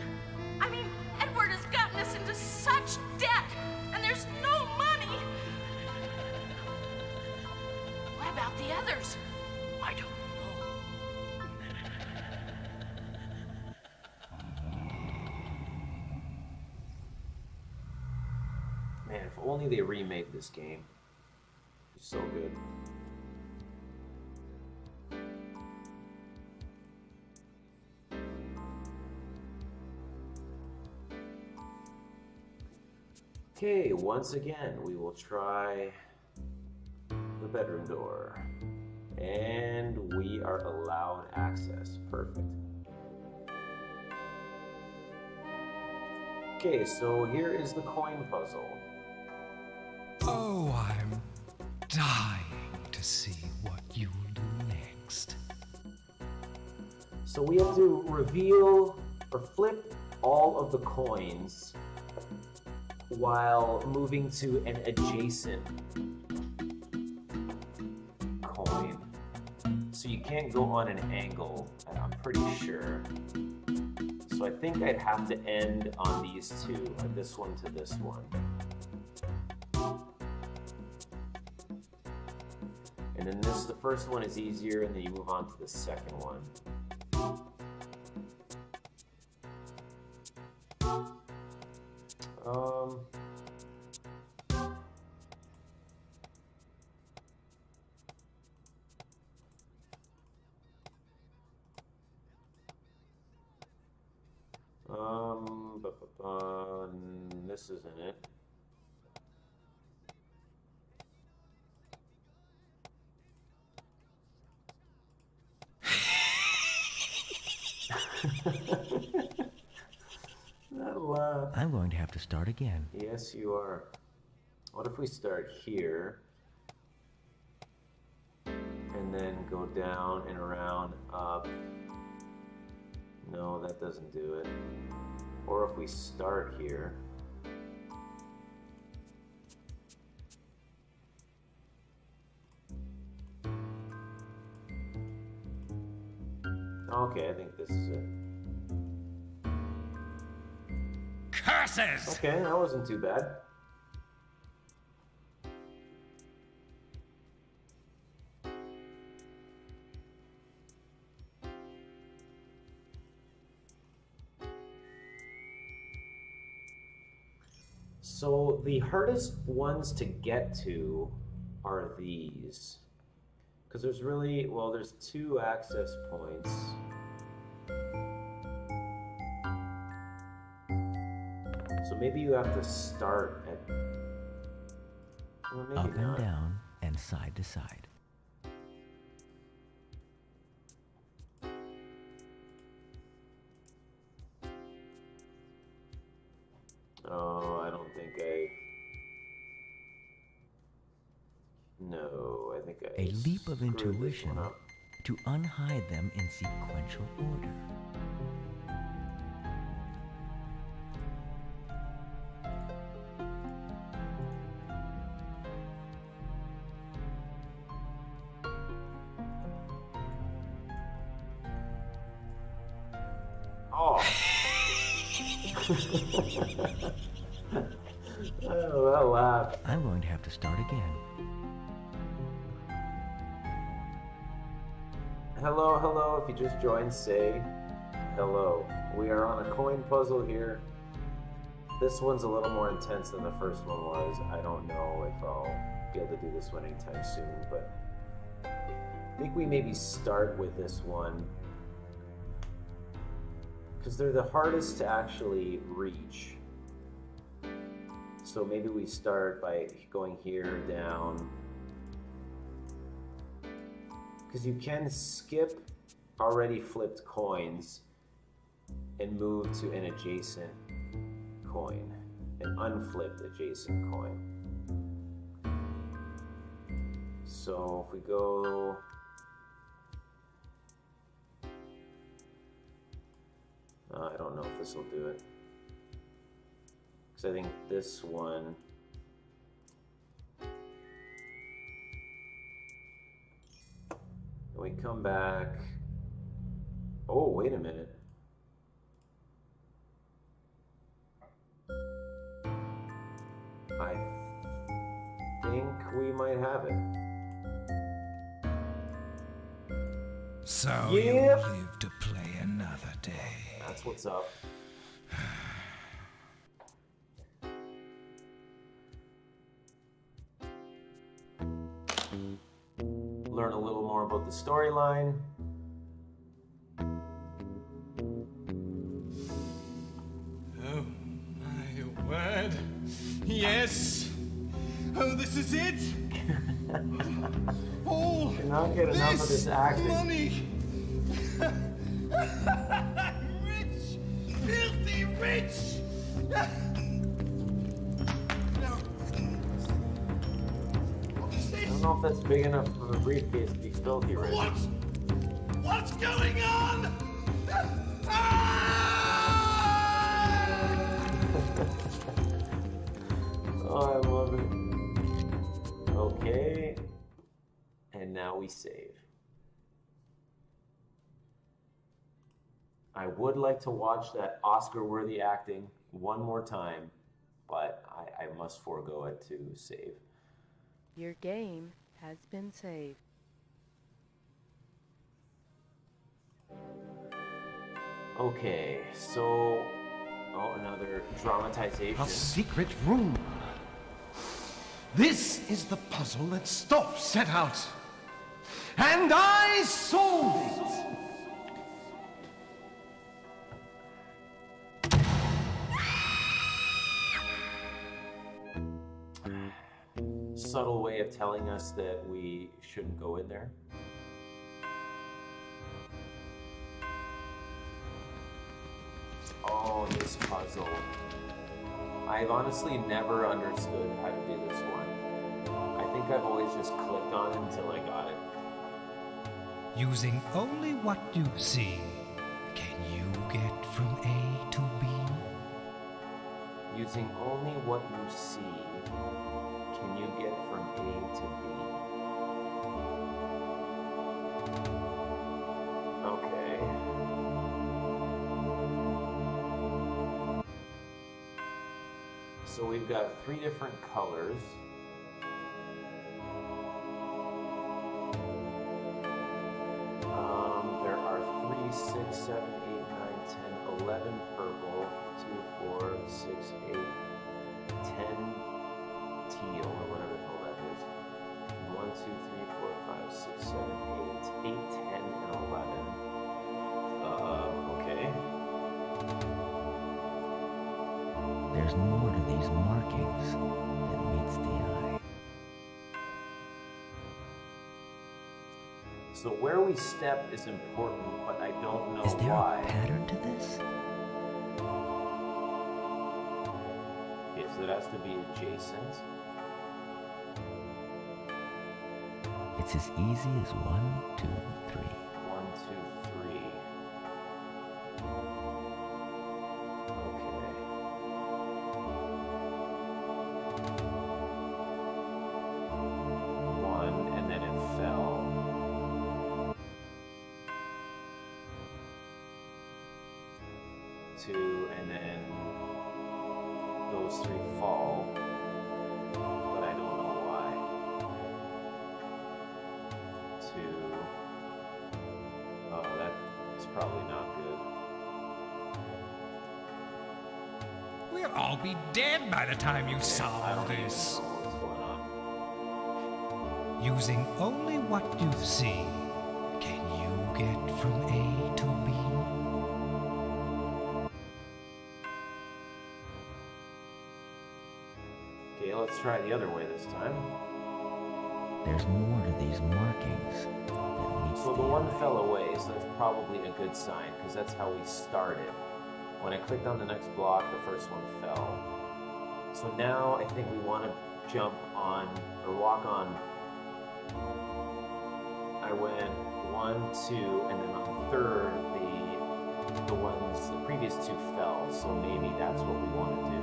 I mean, Edward has gotten us into such debt, and there's no money. What about the others? I don't know. Man, if only they remade this game. It's so good. Okay, once again, we will try the bedroom door. And we are allowed access. Perfect. Okay, so here is the coin puzzle. Oh, I'm dying to see what you'll do next. So we have to reveal or flip all of the coins while moving to an adjacent coin. So you can't go on an angle, I'm pretty sure. So I think I'd have to end on these two, this one to this one. And then the first one is easier, and then you move on to the second one. This isn't it. That laugh. I'm going to have to start again. Yes, you are. What if we start here and then go down and around, up? No, that doesn't do it. Or if we start here. Okay, I think this is it. Curses! Okay, that wasn't too bad. So the hardest ones to get to are these. Because there's really, well, there's 2 access points. So maybe you have to start at, well, maybe Up not. and down and side to side. Oh, I don't think no, I think I A leap of screwed this intuition one up. to unhide them in sequential order. Oh. Oh, that laugh. I'm going to have to start again. Hello, hello. If you just joined, say hello. We are on a coin puzzle here. This one's a little more intense than the first one was. I don't know if I'll be able to do this one anytime soon, but I think we maybe start with this one because they're the hardest to actually reach. So maybe we start by going here, down. Because you can skip already flipped coins and move to an adjacent coin, an unflipped adjacent coin. So if we go, I don't know if this will do it. Because I think this one, we come back. Oh, wait a minute. I think we might have it. So Yep. you live to play another day. That's what's up. Learn a little more about the storyline. Oh my word. Yes. Oh, this is it. All Cannot get enough of this acting. money. Rich. Filthy rich. No. What is I this? don't know if that's big enough for a briefcase to be filthy rich. What? What's going on? Ah! Oh, I love it. Okay. And now we save. I would like to watch that Oscar-worthy acting one more time, but I must forego it to save. Your game has been saved. Okay, so... Oh, another dramatization. A secret room. This is the puzzle that Stop set out. And I solved it. Subtle way of telling us that we shouldn't go in there. Oh, this puzzle. I've honestly never understood how to do this one. I think I've always just clicked on it until I got it. Using only what you see, can you get from A to B? Using only what you see, can you get from A to B? Okay. So we've got 3 different colors. There are 3, 6, 7, 8, 9, 10, 11 purple, 2, 4, 6, 8, 10 teal, or whatever the hell that is. 1, 2, 3, 4, 5, 6, 7, 8, 8, 10, and 11. Okay. There's more to these markings than meets the eye. So where we step is important, but I don't know Is there why. a pattern to this? Okay, so it has to be adjacent. It's as easy as 1, 2, 3. 1, 2, 3. Okay. One, and then it fell. 2, and then those 3 fall, but I don't know why. 2. Oh, that's probably not good. We'll all be dead by the time you I solve don't even this. know what's going on. Using only what you see, can you get from A to B? Okay, let's try the other way this time. There's more to these markings than meets So the the one eye. fell away, so that's probably a good sign, because that's how we started. When I clicked on the next block, the first one fell. So now I think we want to jump on, or walk on. I went 1, 2, and then on the third, the previous 2 fell, so maybe that's what we want to do.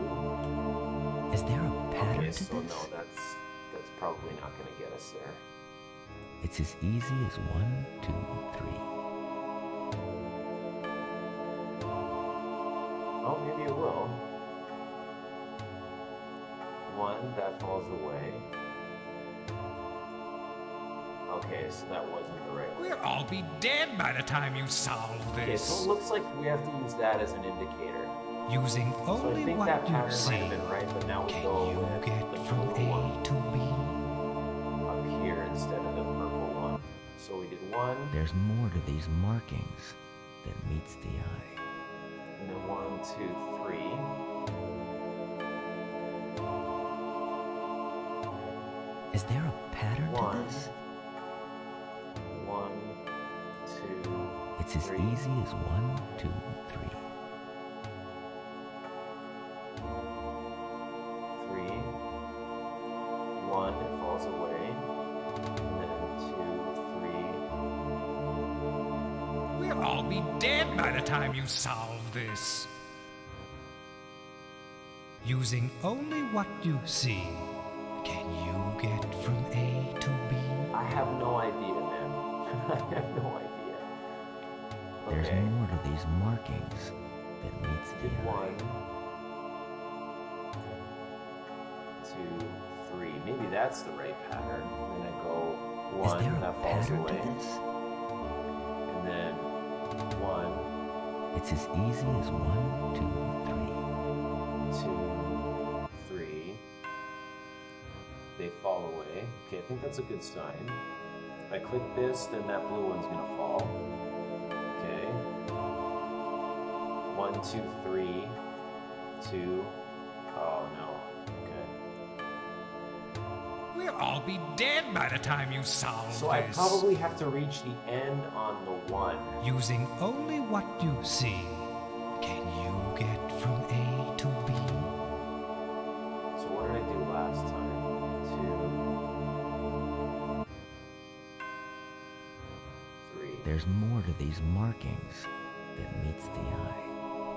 Is there a pattern Okay, to so this? no, that's probably not going to get us there. It's as easy as 1, 2, 3. Oh, maybe it will. 1, 1, that falls away. Okay, so that wasn't the right way. We'll all be dead by the time you solve Okay, so this. it looks like we have to use that as an indicator. Using So I only think what that you pattern see, might have been right, but now we can go you with get the from blue one A to B? up here instead of the purple one. So we did 1, There's more to these markings than meets the eye. and then 1, 2, 3. Is there a pattern to 1, this? 1, 2, It's as 3. easy as 1, 2, 3. 3, 1, it falls away, and then 2, 3. We'll all be dead by the time you solve this. Using only what you see, can you get from A to B? I have no idea, man. I have no idea. There's Okay, more to these markings than meets the did eye. 1, 2, 3. Maybe that's the right pattern. And then I go Is 1, there a that falls pattern away, to this? and then 1, It's as easy as 1, 2, 2, 3. They fall away. Okay, I think that's a good sign. If I click this, then that blue one's gonna fall. Okay. 1, 2, 3, 2. Oh no. Okay. We'll all be dead by the time you solve So I this. probably have to reach the end on the 1. Using only what you see, can you get from A to B? So what did I do last time? 2, 3. There's more to these markings than meets the eye.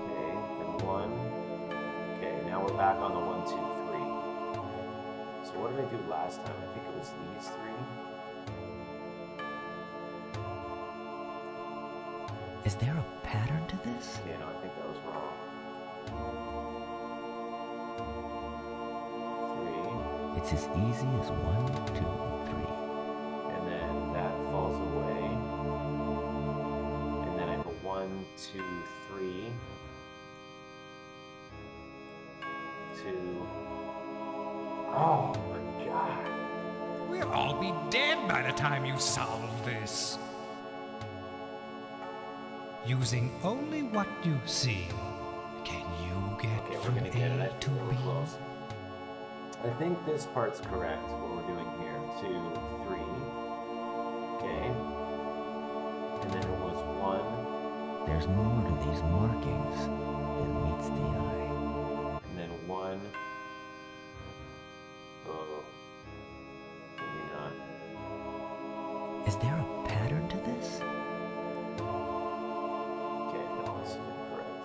Okay, then 1. Okay, now we're back on the 1, 2, 3. So what did I do last time? I think it was these 3. Is there a pattern to this? Okay, no, I think that was wrong. 3. It's as easy as 1, 2, 3. And then that falls away. And then I put 1, 2, 3. 2. Oh my god. We'll all be dead by the time you solve this. Using only what you see, can you get Okay, we're from gonna get it. I A think to we're B? close. I think this part's correct, what we're doing here. 2, 3. Okay. And then it was 1. There's more to these markings than meets the eye. And then 1. Oh. Maybe not. Is there a pattern to this? Okay, no, this is incorrect.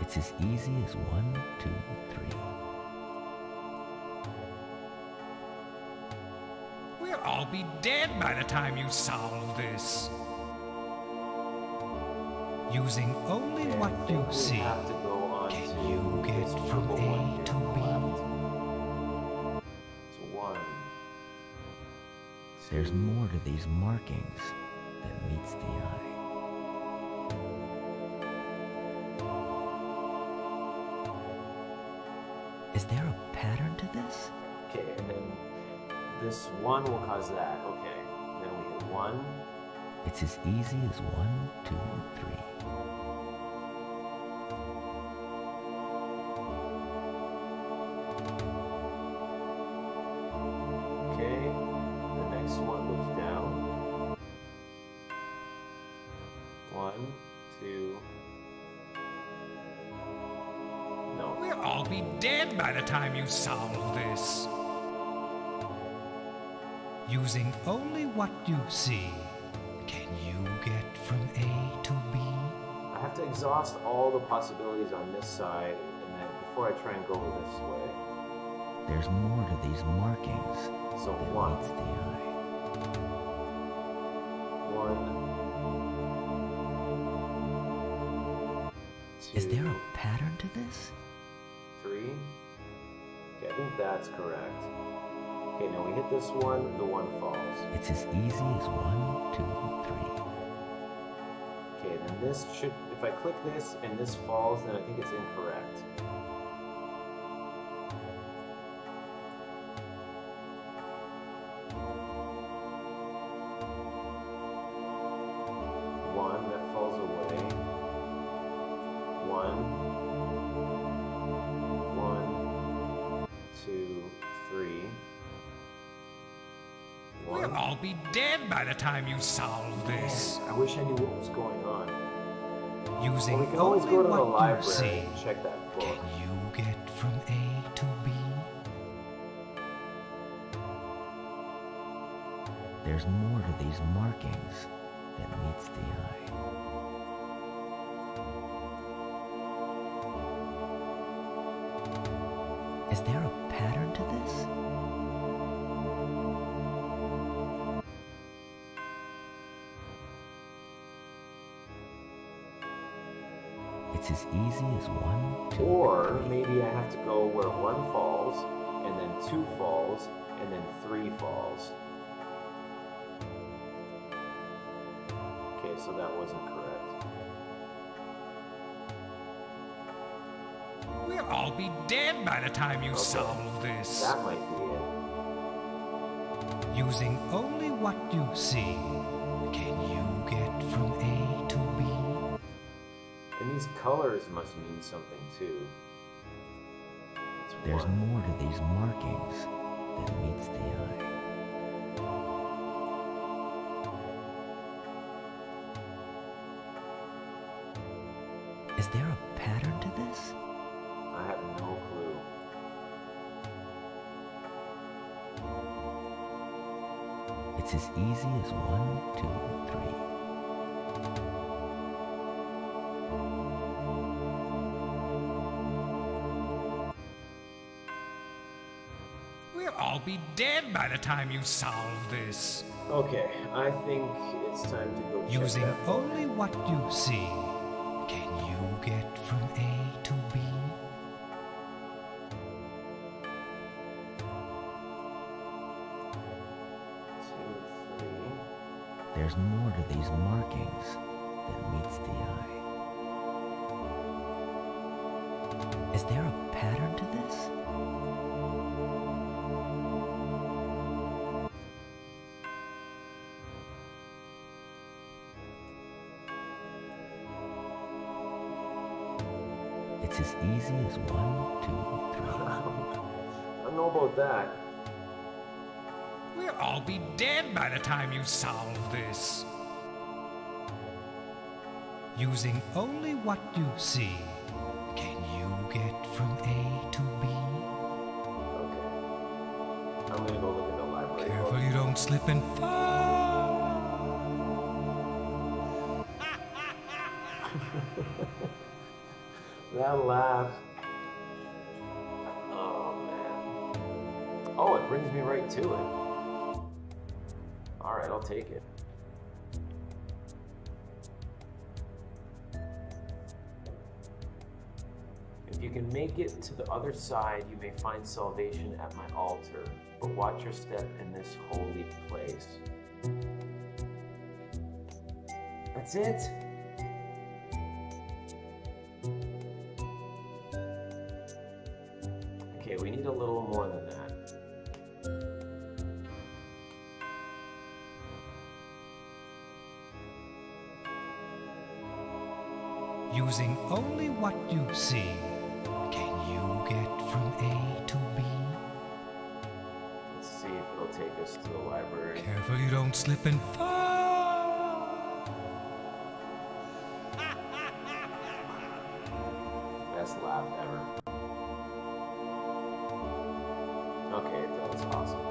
It's as easy as 1, 2, 3. We'll all be dead by the time you solve this. Using only Okay, what I you think we see, have to go on can to you get this from purple one A here to on the B? left. So 1. There's more to these markings than meets the eye. Is there a pattern to this? Okay, and then this 1 will cause that. Okay. Then we hit 1. It's as easy as 1, 2, 3. Okay. The next one goes down. 1, 2. No. We'll all be dead by the time you solve this. Using only what you see, can you get from A to B? I have to exhaust all the possibilities on this side, and then before I try and go this way. There's more to these markings So than 1. meets the eye. 1. 2. Is there a pattern to this? 3. think that's correct. Okay, now we hit this one, the one falls. It's as easy as 1, 2, 3. Okay, then this should, if I click this and this falls, then I think it's incorrect. One, that falls away. One, 2, 3. We'll all be dead by the time you solve this. I wish I knew what was going on. Using Well, we can always only go to the what you library see, and check that book. can you get from A to B? There's more to these markings than meets the eye. Is there a pattern to this? It's as easy as 1, 2, Or 3. maybe I have to go where 1 falls, and then 2 falls, and then 3 falls. Okay, so that wasn't correct. We'll all be dead by the time you solve this. That might be it. Using only what you see, can you get from A to B? And these colors must mean something too. It's There's 1. more to these markings than meets the eye. Is there a pattern to this? I have no clue. It's as easy as 1, 2, 3. We'll all be dead by the time you solve this. Okay, I think it's time to go check Using that book. only what you see, can you get from A to B? Two, 3. There's more to these markings than meets the eye. Is there a pattern to this? It's as easy as 1, 2, 3. I don't know about that. We'll all be dead by the time you solve this. Using only what you see, can you get from A to B? Okay. I'm gonna go look at the library. Careful you don't slip and fall. That laugh. Oh, man. Oh, it brings me right to it. Alright, I'll take it. If you can make it to the other side, you may find salvation at my altar, but watch your step in this holy place. That's it? Okay, we need a little more than that. Using only what you see, can you get from A to B? Let's see if it'll take us to the library. Careful you don't slip and fall. Best laugh ever. Okay, it does. Awesome.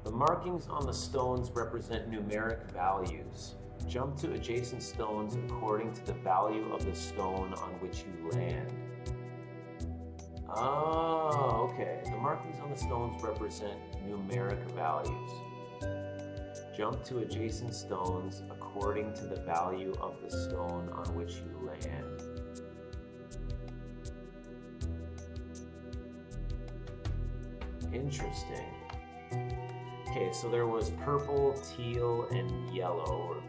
The markings on the stones represent numeric values. Jump to adjacent stones according to the value of the stone on which you land. Oh, okay. The markings on the stones represent numeric values. Jump to adjacent stones according to the value of the stone on which you land. Interesting. Okay, so there was purple, teal, and yellow.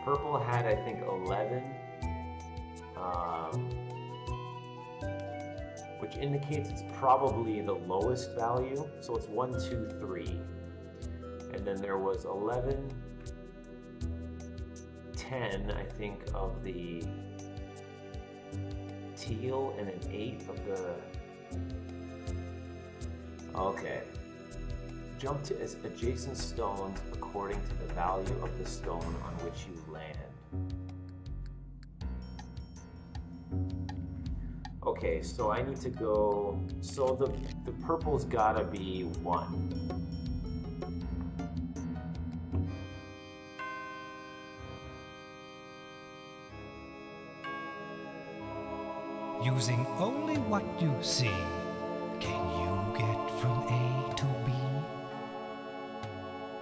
Purple had, I think, 11, which indicates it's probably the lowest value. So it's 1, 2, 3. And then there was 11, 10, I think, of the teal, and an 8 of the... Okay. Jump to adjacent stones according to the value of the stone on which you land. Okay, so I need to go... So the purple's gotta be 1. Using only what you see, can you get from A to B?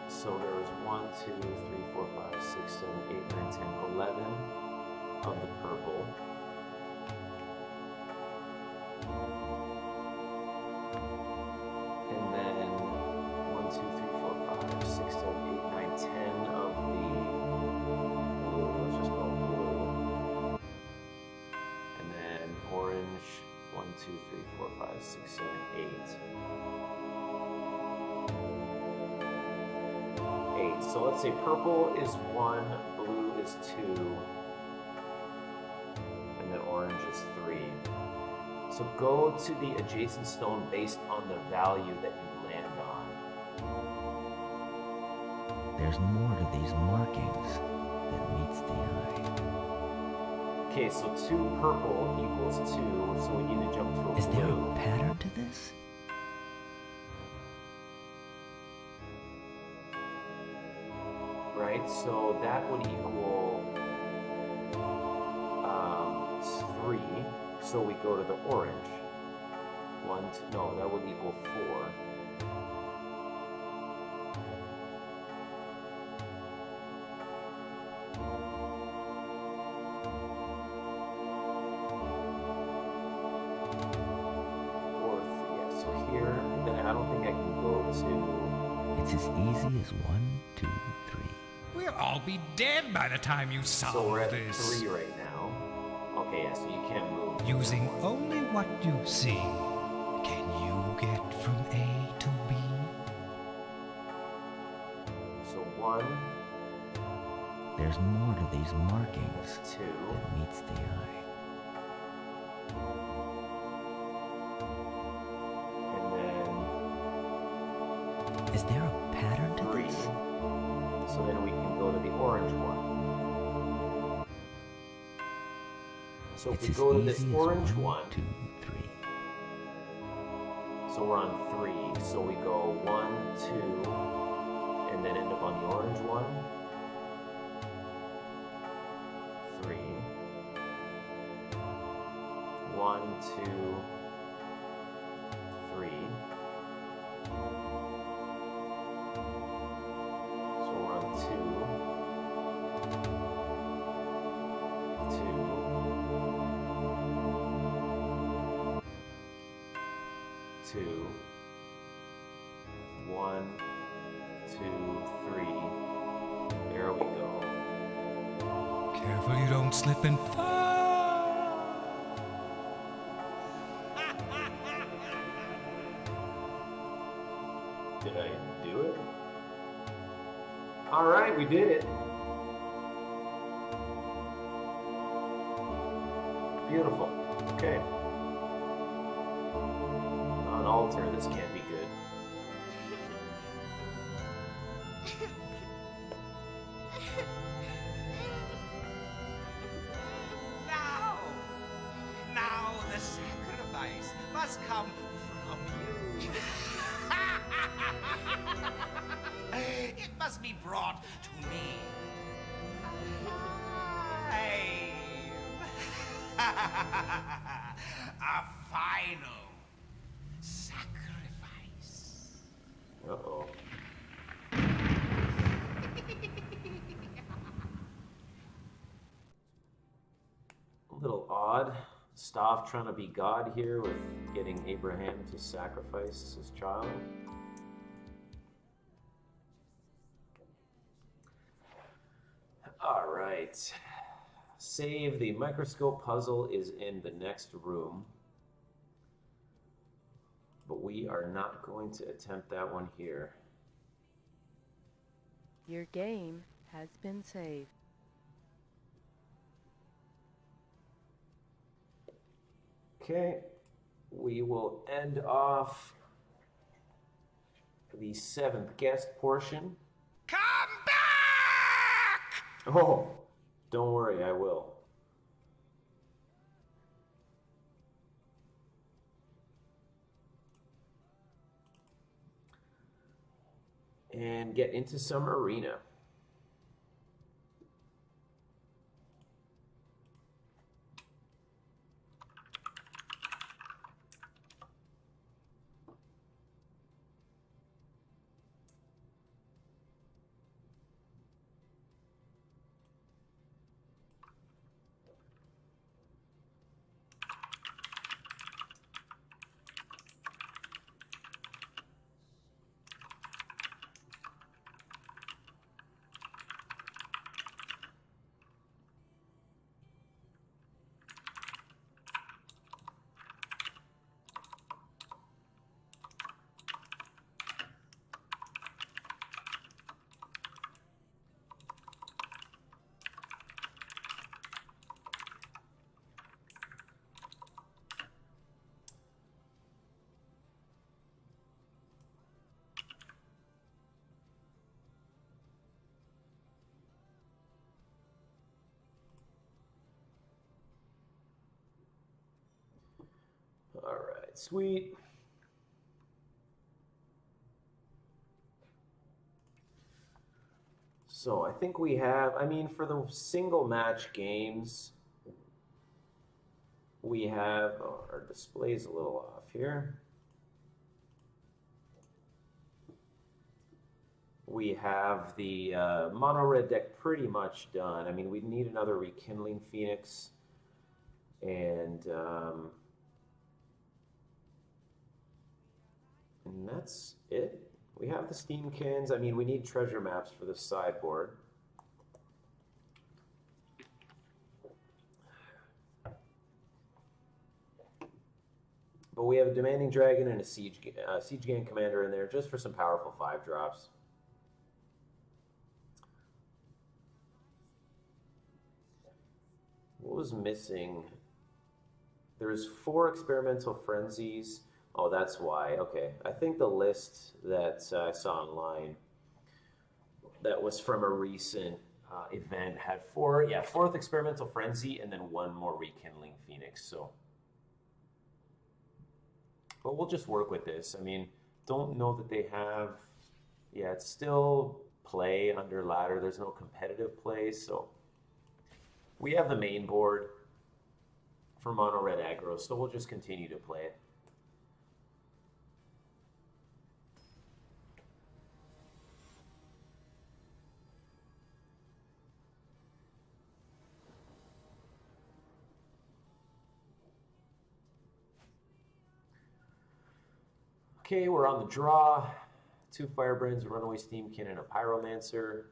So there was 1, 2, 3, 4, 5, 6, 7, 8, 9, 10, 11 of the purple. And then 1, 2, 3, 4, 5, 6, 7, 8, 9, 10 of the blue. Let's just call it blue. And then orange, 1, 2, 3, 4, 5, 6, 7, 8. 8. So let's say purple is 1, blue is 2, and then orange is 3. So go to the adjacent stone based on the value that you land on. There's more to these markings than meets the eye. Okay, so 2 purple equals 2, so we need to jump to a Is there blue. a pattern to this? Right, so that would equal 3. So we go to the orange. 1, 2, no, that would equal 4. Fourth, yeah, so here, and then I don't think I can go to... It's as easy as 1, 2, 3. We'll all be dead by the time you solve So we're at this. 3 right now. Okay, yeah, so you can't move. Using only what you see, can you get from A to B? So 1, There's more to these markings 2, than meets the eye. and then Is there a pattern to 3. this? So then we can go to the orange one. So if It's we as go to easy this as orange 1, one, 2, 3. so we're on 3. So we go 1, 2, and then end up on the orange one. 3. 1, 2, 3. So we're on 2, 2, 2, 1, 2, 3. There we go. Careful you don't slip and fall. Did I do it? All right, we did it. Beautiful. Okay. On altar, this can't be good. Now the sacrifice must come from you. It must be brought to me. A final sacrifice. Uh-oh. Staff trying to be God here with getting Abraham to sacrifice his child. All right. Save. The microscope puzzle is in the next room. But we are not going to attempt that one here. Your game has been saved. Okay, we will end off the 7th guest portion. Come back! Oh, don't worry, I will. And get into some arena. All right, sweet. So I think we have, I mean, for the single match games, we have, oh, our display's a little off here. We have the mono red deck pretty much done. I mean, we need another Rekindling Phoenix, and that's it. We have the Steamkins. I mean, we need treasure maps for the sideboard. But we have a Demanding Dragon and a Siege Gang Commander in there just for some powerful 5-drops. What was missing? There's 4 Experimental Frenzies. Oh, that's why. Okay. I think the list that I saw online that was from a recent event had 4, yeah, 4th Experimental Frenzy and then 1 more Rekindling Phoenix. So, but we'll just work with this. I mean, don't know that they have, yeah, it's still play under ladder. There's no competitive play. So we have the main board for mono red aggro. So we'll just continue to play it. Okay, we're on the draw. 2 Firebrands, a Runaway Steamkin, and a Pyromancer.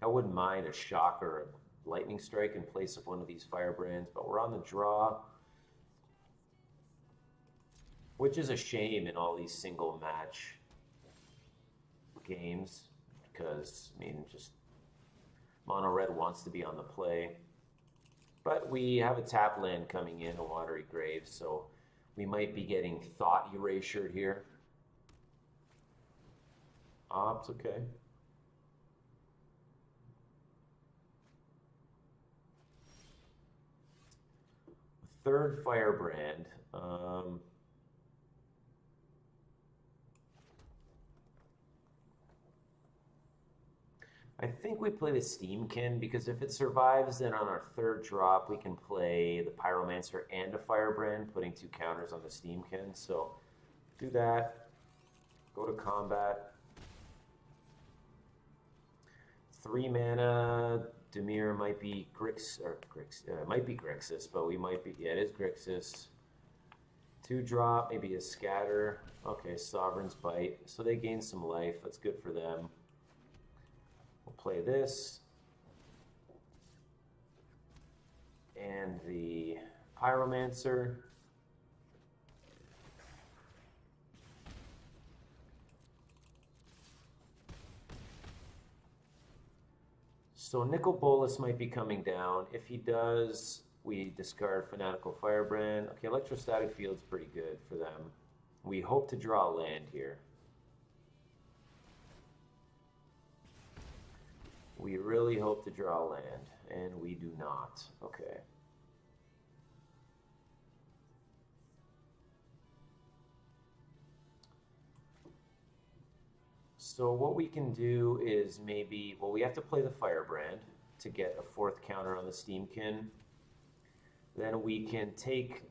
I wouldn't mind a Shock or a Lightning Strike in place of one of these Firebrands, but we're on the draw. Which is a shame in all these single match games, because, I mean, just mono red wants to be on the play. But we have a tap land coming in, a Watery Grave, so we might be getting thought erasured here. It's okay. Third Firebrand. I think we play the Steamkin, because if it survives, then on our 3rd drop, we can play the Pyromancer and a Firebrand, putting 2 counters on the Steamkin. So do that. Go to combat. 3 mana, Demir might be might be Grixis, but we might be, yeah, it is Grixis. 2-drop, maybe a scatter. Okay, Sovereign's Bite. So they gain some life. That's good for them. We'll play this. And the Pyromancer. So Nicol Bolas might be coming down. If he does, we discard Fanatical Firebrand. Okay, Electrostatic Field's pretty good for them. We hope to draw land here. We really hope to draw land, and we do not. Okay. So what we can do is maybe, well, we have to play the Firebrand to get a 4th counter on the Steamkin. Then we can take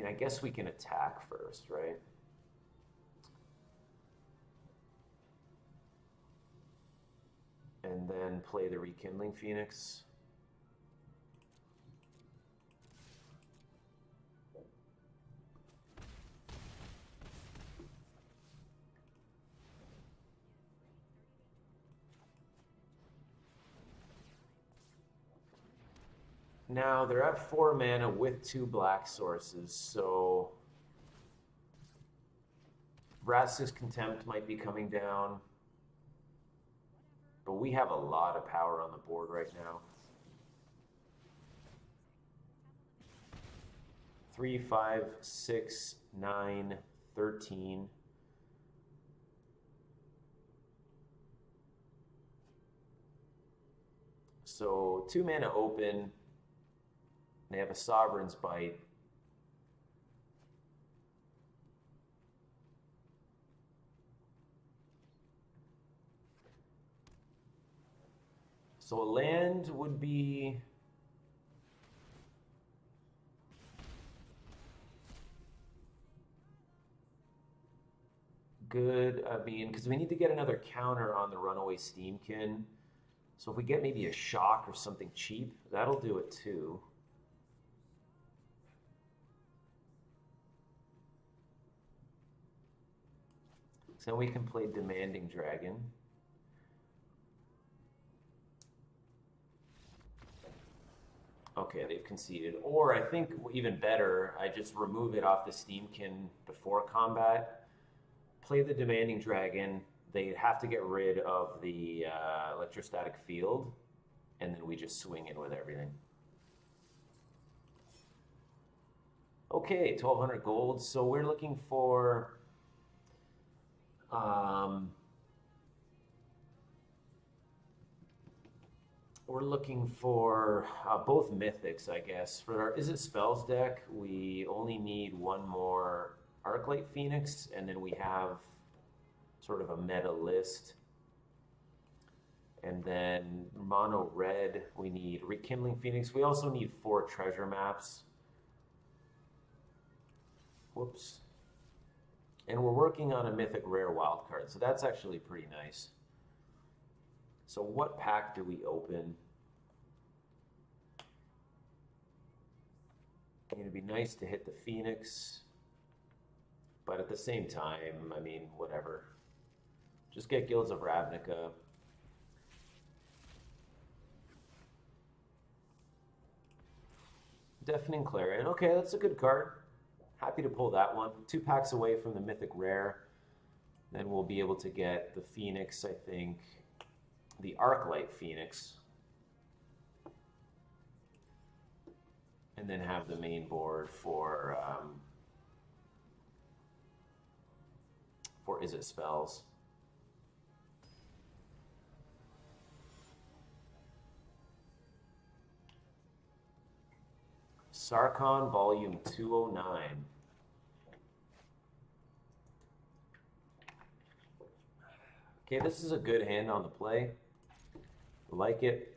I guess we can attack first, right? And then play the Rekindling Phoenix. Now, they're at 4 mana with 2 black sources, so Vraska's Contempt might be coming down, but we have a lot of power on the board right now. 3, 5, 6, 9, 13. So 2 mana open. They have a Sovereign's Bite. So a land would be good. Because we need to get another counter on the Runaway Steamkin. So if we get maybe a Shock or something cheap, that'll do it too. So then we can play Demanding Dragon. Okay, they've conceded. Or I think even better, I just remove it off the Steamkin before combat, play the Demanding Dragon. They have to get rid of the Electrostatic Field, and then we just swing in with everything. Okay, 1,200 gold. So we're looking for both mythics, I guess. For our Is It Spells deck, we only need 1 more Arclight Phoenix, and then we have sort of a meta list. And then mono red, we need Rekindling Phoenix. We also need 4 treasure maps. Whoops. And we're working on a mythic rare wild card, so that's actually pretty nice. So what pack do we open? It'd be nice to hit the Phoenix, but at the same time, whatever. Just get Guilds of Ravnica. Deafening Clarion. Okay, that's a good card. Happy to pull that one. 2 packs away from the mythic rare. Then we'll be able to get the Phoenix, I think. The Arclight Phoenix. And then have the main board for Is It Spells. Sarkhan Volume 209. Okay, this is a good hand on the play. Like it.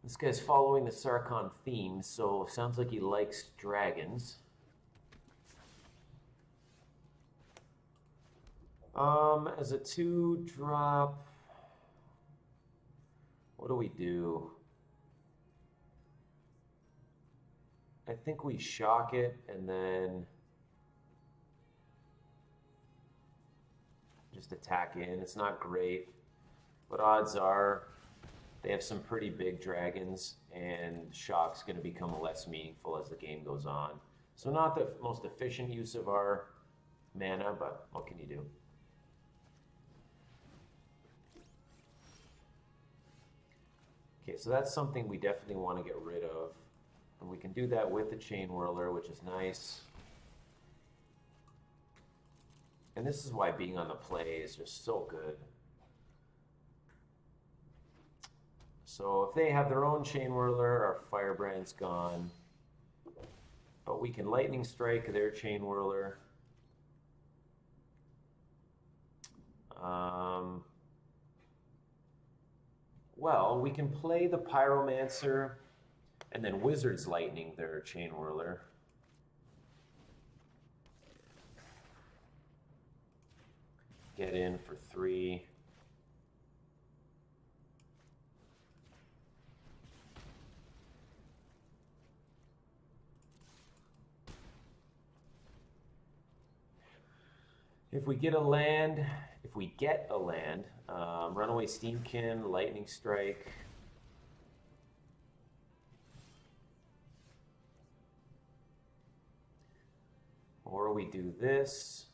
This guy's following the Sarkhan theme, so sounds like he likes dragons. As a 2-drop, what do we do? I think we shock it and then just attack in. It's not great, but odds are they have some pretty big dragons, and shock's going to become less meaningful as the game goes on. So not the most efficient use of our mana, but what can you do? Okay, so that's something we definitely want to get rid of. And we can do that with the Chain Whirler, which is nice. And this is why being on the play is just so good. So if they have their own Chain Whirler, our Firebrand's gone. But we can Lightning Strike their Chain Whirler. Well, we can play the Pyromancer and then Wizard's Lightning their Chain Whirler. Get in for 3. If we get a land, Runaway Steamkin, Lightning Strike. Or we do this.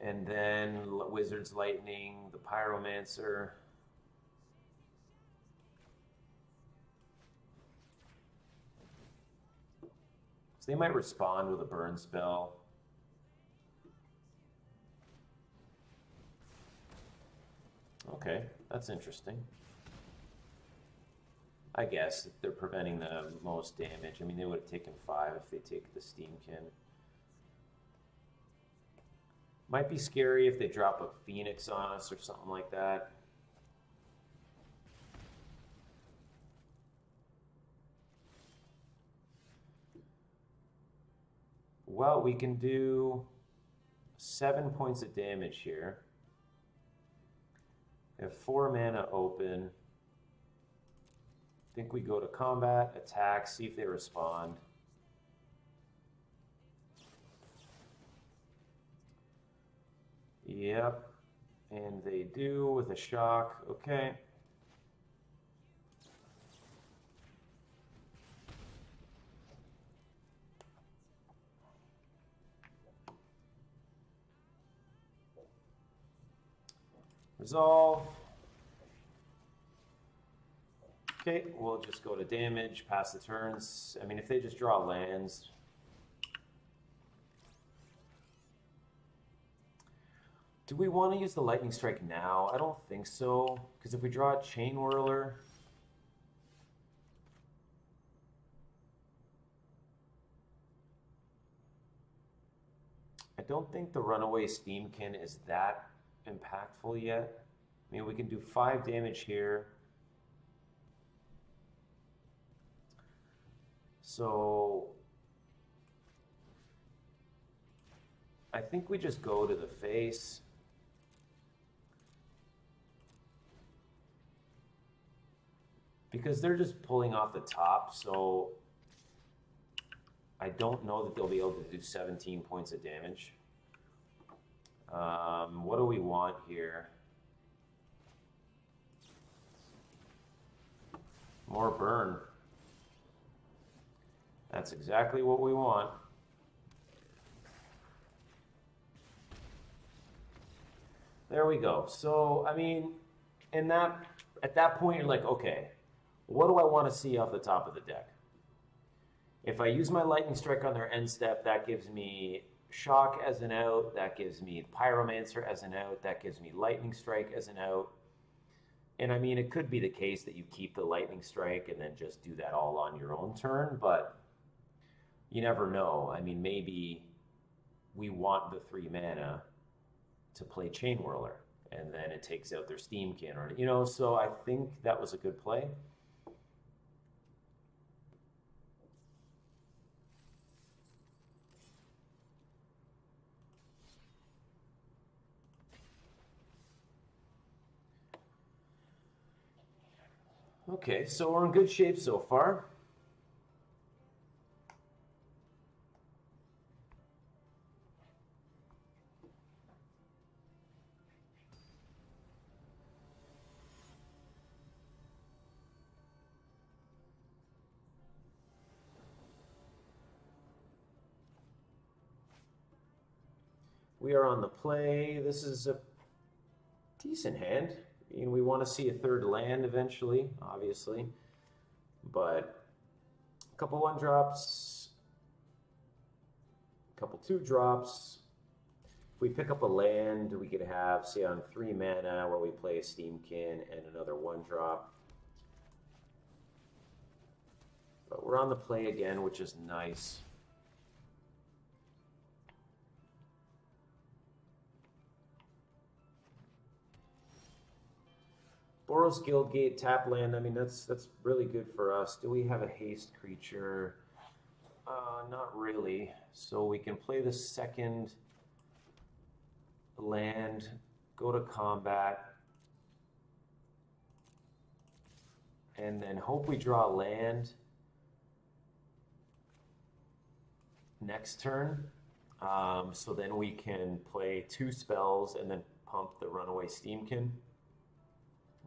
And then Wizard's Lightning, the Pyromancer. So they might respond with a burn spell. Okay, that's interesting. I guess they're preventing the most damage. I mean, they would have taken 5 if they take the Steamkin. Might be scary if they drop a Phoenix on us or something like that. Well, we can do 7 points of damage here. We have 4 mana open. I think we go to combat, attack, see if they respond. Yep, and they do with a shock. Okay. Resolve. Okay, we'll just go to damage, pass the turns. I mean, if they just draw lands. Do we want to use the Lightning Strike now? I don't think so, because if we draw a Chain Whirler, I don't think the Runaway Steamkin is that impactful yet. I mean, we can do 5 damage here. So I think we just go to the face. Because they're just pulling off the top, so I don't know that they'll be able to do 17 points of damage. What do we want here? More burn. That's exactly what we want. There we go. So, I mean, at that point, you're like, okay, what do I want to see off the top of the deck? If I use my Lightning Strike on their end step, that gives me Shock as an out, that gives me Pyromancer as an out, that gives me Lightning Strike as an out. And I mean, it could be the case that you keep the Lightning Strike and then just do that all on your own turn, but you never know. I mean, maybe we want the 3 mana to play Chain Whirler, and then it takes out their Steamkin, or, you know, so I think that was a good play. Okay, so we're in good shape so far. We are on the play. This is a decent hand. I mean, we want to see a third land eventually, obviously. But a couple 1-drops, a couple 2-drops. If we pick up a land, we could have, say, on 3 mana, where we play a Steamkin and another 1-drop. But we're on the play again, which is nice. Boros Guildgate, tap land, I mean, that's really good for us. Do we have a haste creature? Not really. So we can play the second land, go to combat, and then hope we draw a land next turn. So then we can play 2 spells and then pump the Runaway Steamkin.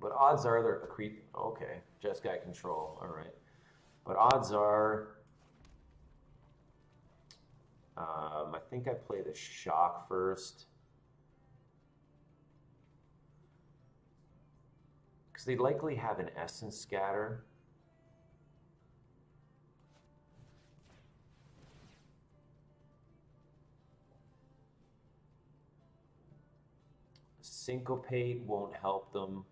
But odds are they're a creep. Okay, Jeskai control. All right. But odds are, I think I play the shock first, because they likely have an Essence Scatter. Syncopate won't help them.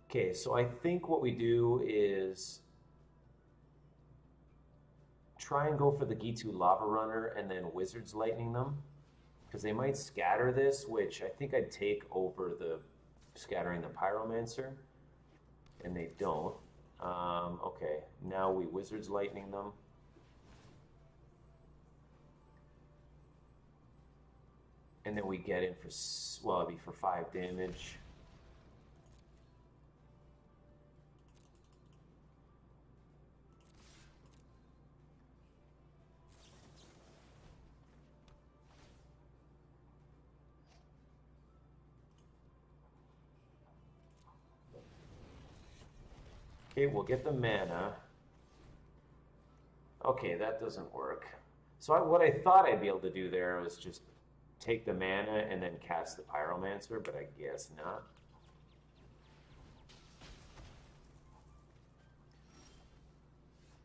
Okay, so I think what we do is try and go for the Gitu Lava Runner and then Wizard's Lightning them, because they might scatter this, which I think I'd take over the scattering the Pyromancer, and they don't. Okay, now we Wizard's Lightning them. And then we get in for, well, it'd be for 5 damage. Okay, we'll get the mana. Okay, that doesn't work. So what I thought I'd be able to do there was just take the mana and then cast the Pyromancer, but I guess not.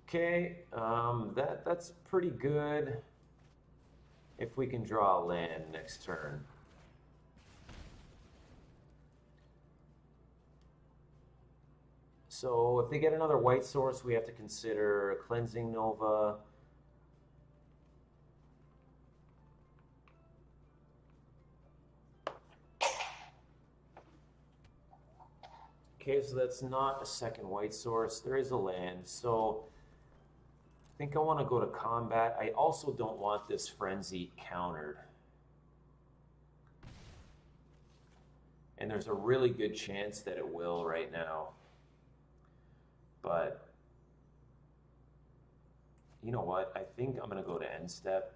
Okay, that's pretty good if we can draw a land next turn. So if they get another white source, we have to consider Cleansing Nova. Okay, so that's not a second white source. There is a land. So I think I want to go to combat. I also don't want this Frenzy countered. And there's a really good chance that it will right now. But you know what? I think I'm going to go to end step.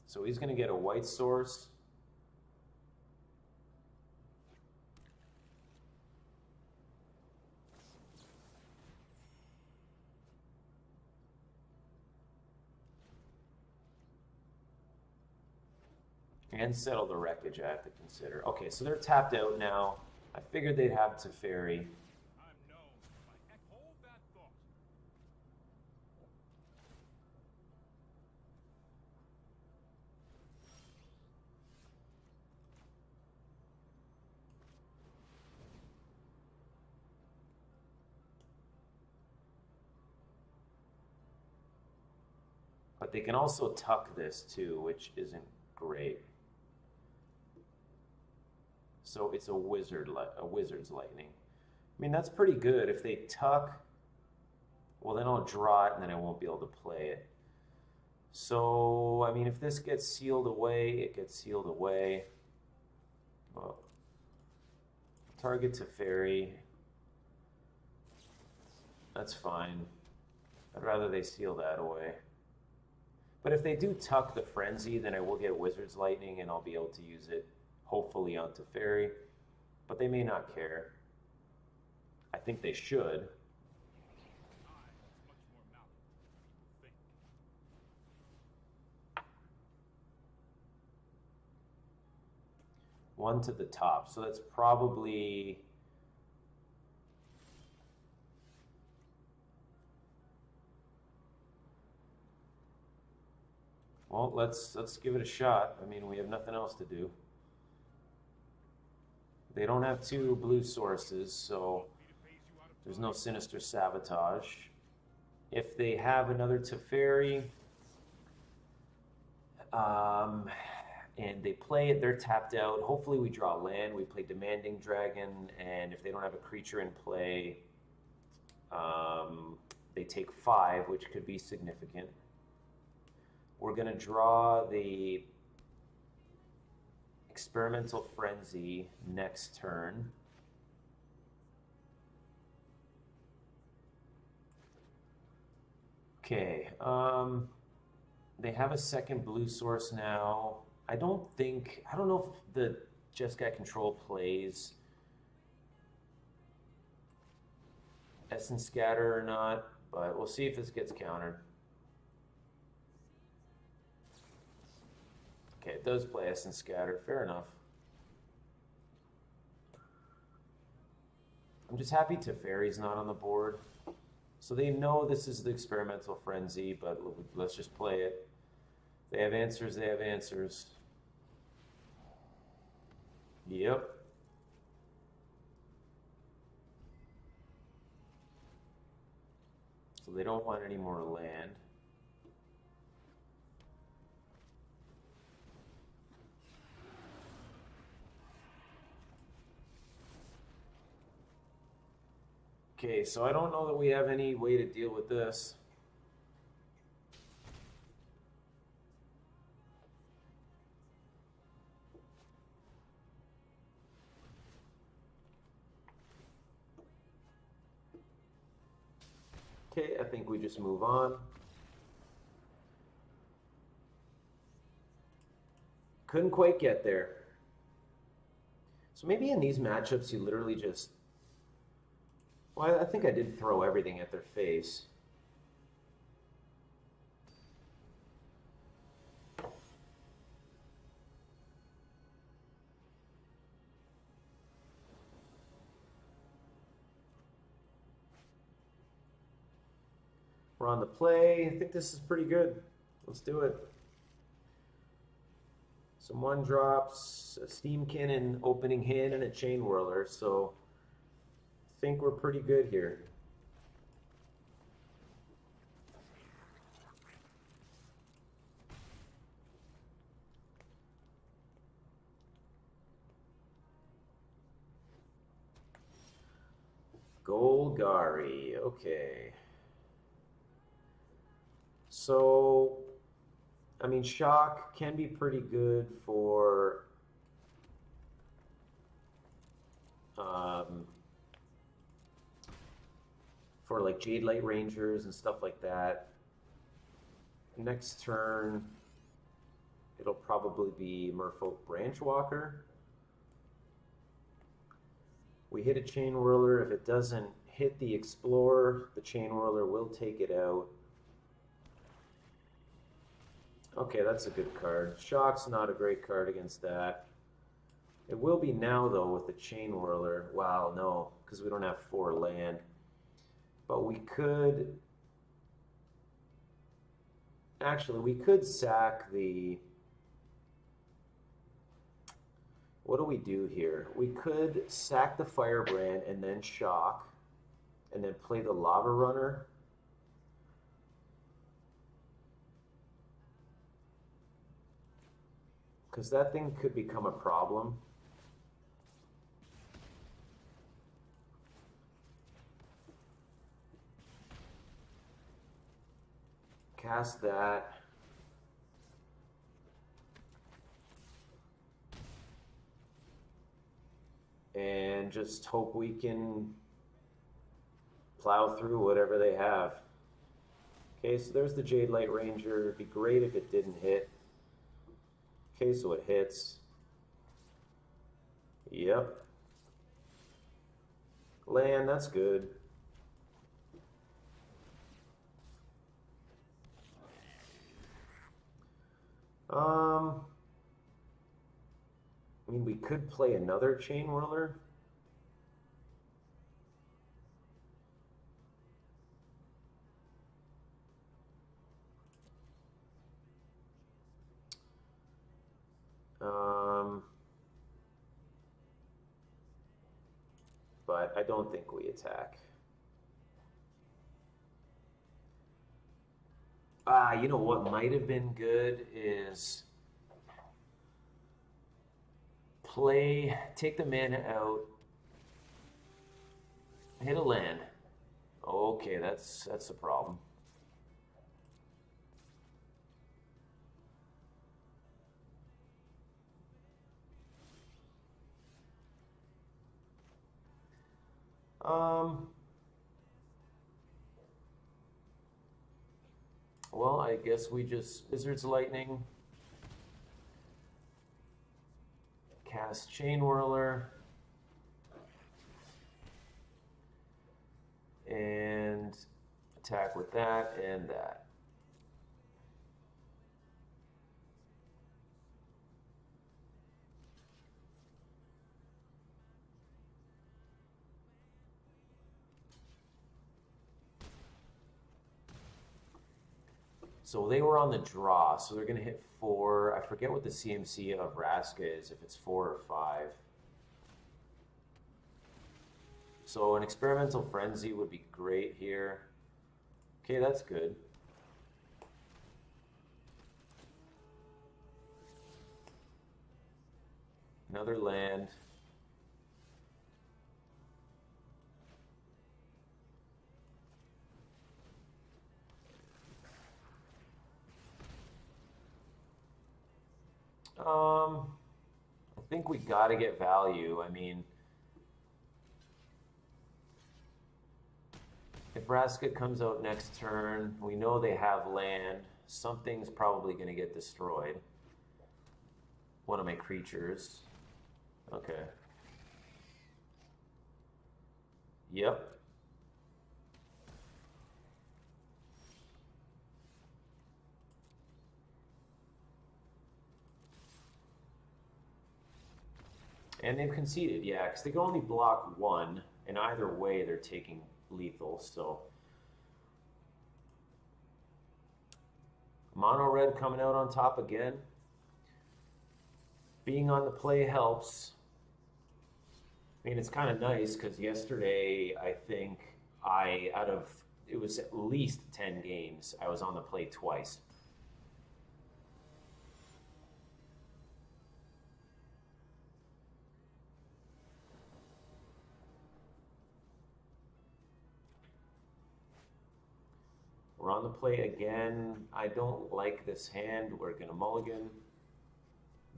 So he's going to get a white source. And settle the wreckage I have to consider. Okay, so they're tapped out now. I figured they'd have Teferi. But they can also tuck this too, which isn't great. So it's a wizard's lightning. I mean, that's pretty good. If they tuck, well, then I'll draw it and then I won't be able to play it. So, I mean, if this gets sealed away, it gets sealed away. Well, target to fairy. That's fine. I'd rather they seal that away. But if they do tuck the frenzy, then I will get Wizard's Lightning and I'll be able to use it, hopefully, onto fairy. But they may not care. I think they should. One to the top, so that's probably... Well, let's give it a shot. I mean, we have nothing else to do. They don't have two blue sources, so there's no Sinister Sabotage. If they have another Teferi, and they play it, they're tapped out. Hopefully we draw land. We play Demanding Dragon, and if they don't have a creature in play, they take 5, which could be significant. We're going to draw the Experimental Frenzy next turn. Okay, they have a second blue source now. I don't know if the Jeskai Control plays Essence Scatter or not, but we'll see if this gets countered. Okay, it does play Essence Scatter, fair enough. I'm just happy Teferi's not on the board. So they know this is the Experimental Frenzy, but let's just play it. They have answers, they have answers. Yep. So they don't want any more land. Okay, so I don't know that we have any way to deal with this. Okay, I think we just move on. Couldn't quite get there. So maybe in these matchups you literally just... Well, I think I did throw everything at their face. We're on the play. I think this is pretty good. Let's do it. Some 1-drops, a Steamkin, and opening hand, and a Chain Whirler. So I think we're pretty good here. Golgari, okay. So, I mean, Shock can be pretty good for like Jade Light Rangers and stuff like that. Next turn, it'll probably be Merfolk Branchwalker. We hit a Chain Whirler. If it doesn't hit the Explorer, the Chain Whirler will take it out. Okay, that's a good card. Shock's not a great card against that. It will be now, though, with the Chain Whirler. Wow, no, because we don't have 4 land. But we could... Actually, we could sack the... What do we do here? We could sack the Firebrand and then Shock, and then play the Lava Runner. because that thing could become a problem. Cast that. And just hope we can plow through whatever they have. Okay, so there's the Jade Light Ranger. It'd be great if it didn't hit. Okay, so it hits. Yep. Land, that's good. I mean, we could play another Chain Whirler. But I don't think we attack. You know what might have been good is take the mana out, hit a land. Okay, that's a problem. Well, I guess we just Wizard's Lightning, cast Chain Whirler, and attack with that and that. So they were on the draw, so they're going to hit 4. I forget what the CMC of Raska is, if it's 4 or 5. So an Experimental Frenzy would be great here. Okay, that's good. Another land. I think we got to get value. I mean, if Raska comes out next turn, we know they have land. Something's probably going to get destroyed. One of my creatures. Okay. Yep. And they've conceded, yeah, because they can only block 1, and either way they're taking lethal, so. Mono red coming out on top again. Being on the play helps. I mean, it's kind of nice, because yesterday, I think it was at least 10 games, I was on the play twice. We're on the play again. I don't like this hand. We're going to mulligan.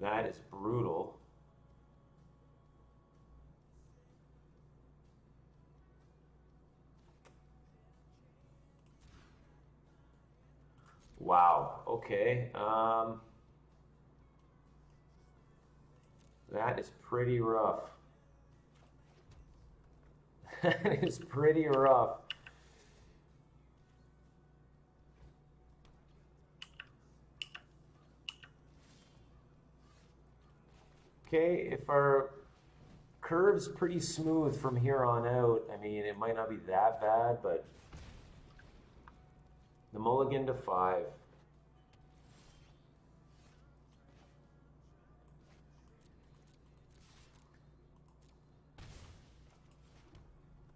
That is brutal. Wow. Okay. That is pretty rough. That is pretty rough. Okay, if our curve's pretty smooth from here on out, I mean, it might not be that bad, but the mulligan to 5.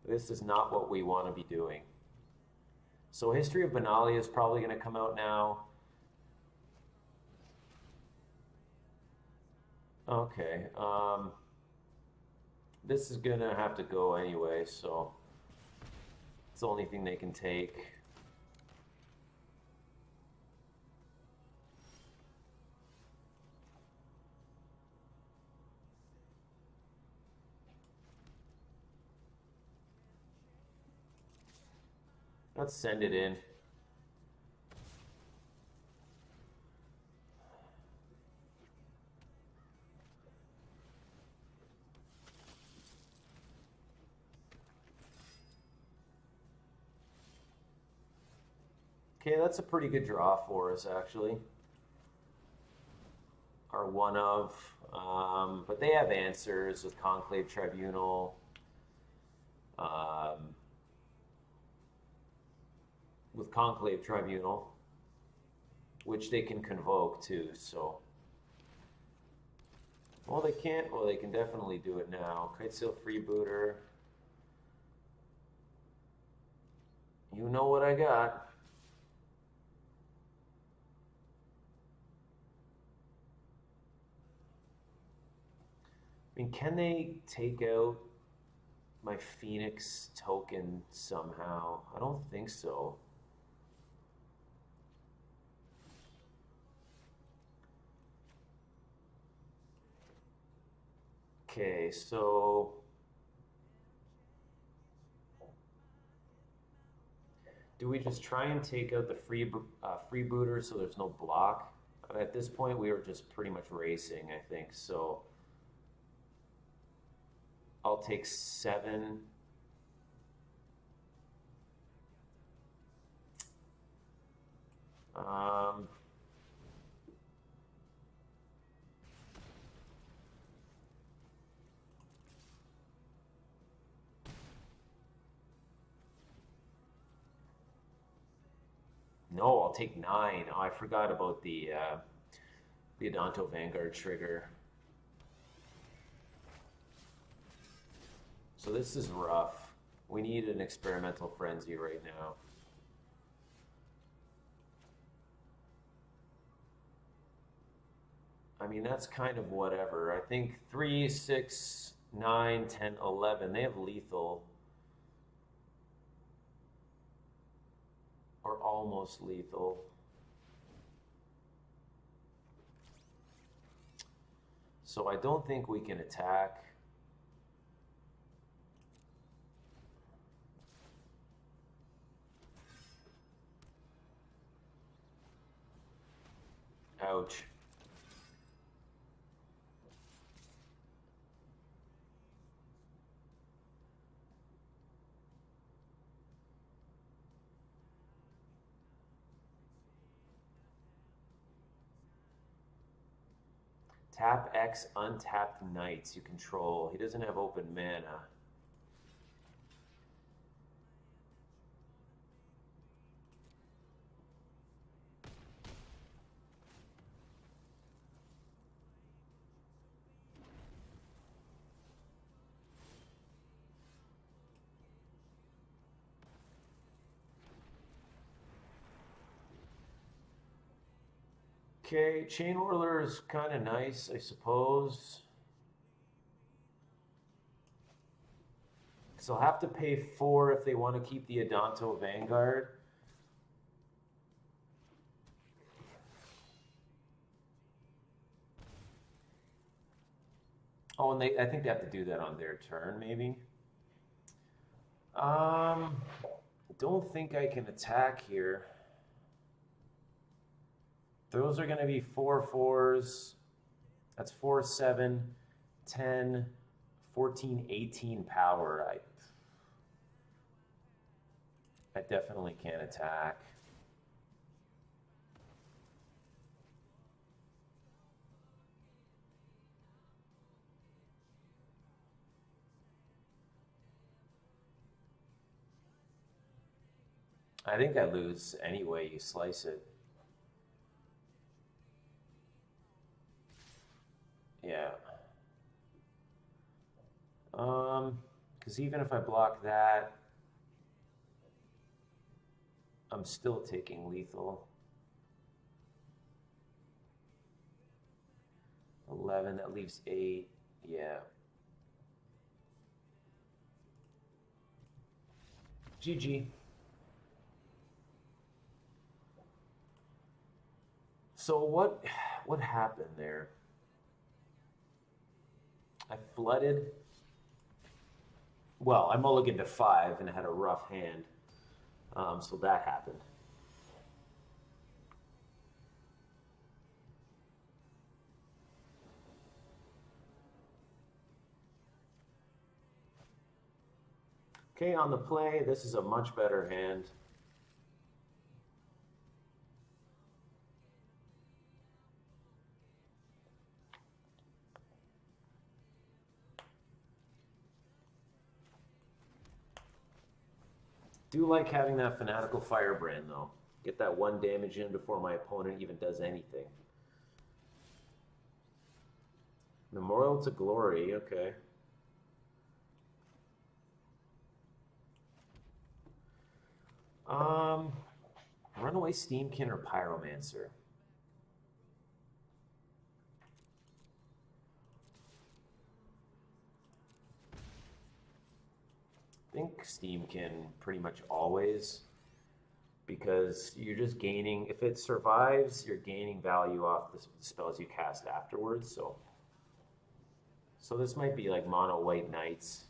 This is not what we want to be doing. So History of Benalia is probably going to come out now. Okay. This is gonna have to go anyway, so it's the only thing they can take. Let's send it in. Okay, that's a pretty good draw for us, actually. Our one of, but they have answers with Conclave Tribunal. With Conclave Tribunal, which they can convoke too, so. Well, they can't, well, they can definitely do it now. Kitesail Freebooter. You know what I got. I mean, can they take out my Phoenix token somehow? I don't think so. Okay, so do we just try and take out the freebooter so there's no block? At this point, we were just pretty much racing, I think. So I'll take 7. No, I'll take 9. Oh, I forgot about the Adanto Vanguard trigger. So this is rough. We need an experimental frenzy right now. I mean, that's kind of whatever. I think 3, 6, 9, 10, 11. They have lethal. Or almost lethal. So I don't think we can attack. Ouch. Tap X untapped knights you control. He doesn't have open mana. Okay, Chain Whirler is kind of nice, I suppose. Because I'll have to pay 4 if they want to keep the Adanto Vanguard. Oh, and I think they have to do that on their turn, maybe. Don't think I can attack here. Those are going to be 4 4s. That's 4, 7, 10, 14, 18 power. I definitely can't attack. I think I lose any way you slice it. Yeah. Because even if I block that, I'm still taking lethal. 11, that leaves 8. Yeah. GG. So what happened there? I flooded. Well, I mulliganed to 5 and had a rough hand. So that happened. Okay, on the play, this is a much better hand. Do like having that Fanatical Firebrand, though. Get that 1 damage in before my opponent even does anything. Memorial to Glory, okay. Runaway Steamkin or Pyromancer? I think Steamkin pretty much always, because you're just gaining, if it survives, you're gaining value off the spells you cast afterwards, so this might be like mono white knights.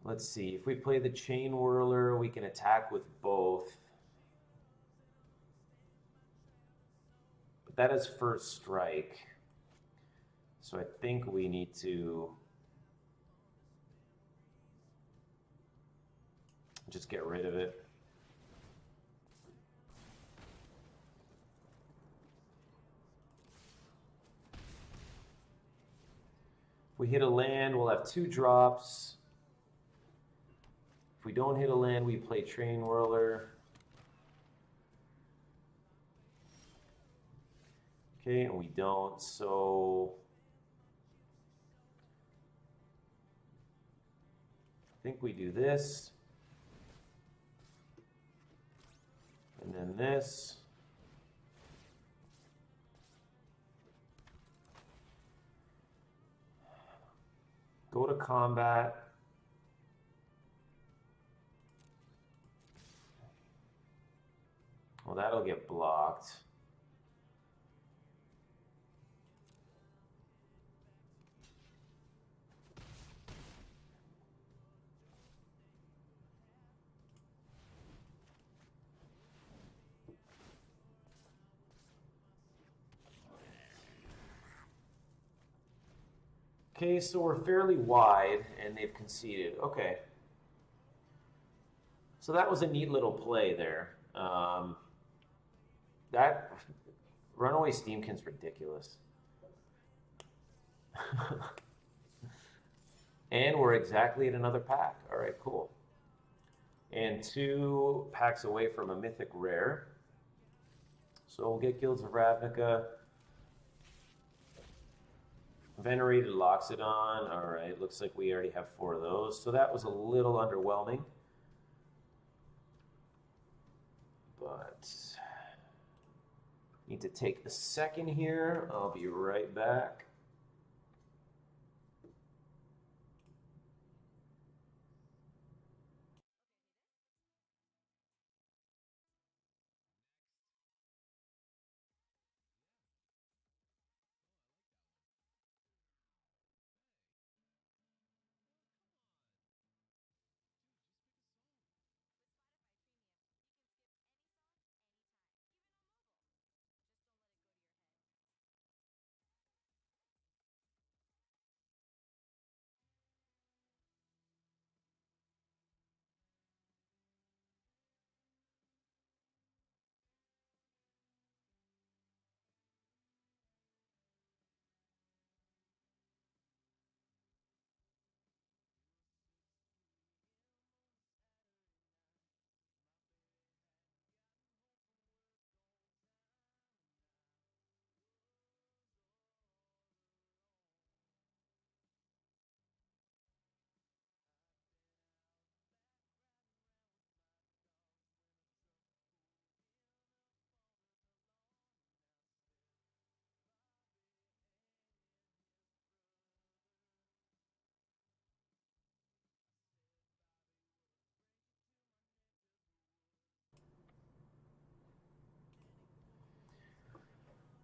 Let's see, if we play the Chain Whirler, we can attack with both. But that is first strike. So I think we need to just get rid of it. If we hit a land, we'll have 2 drops. If we don't hit a land, we play Train Whirler. Okay, and we don't, so I think we do this. And then this. Go to combat. Well, that'll get blocked. Okay, so we're fairly wide, and they've conceded. Okay. So that was a neat little play there. That Runaway Steamkin's ridiculous. And we're exactly at another pack. All right, cool. And 2 packs away from a mythic rare. So we'll get Guilds of Ravnica. Venerated Loxodon. All right, looks like we already have 4 of those. So that was a little underwhelming. But need to take a second here. I'll be right back.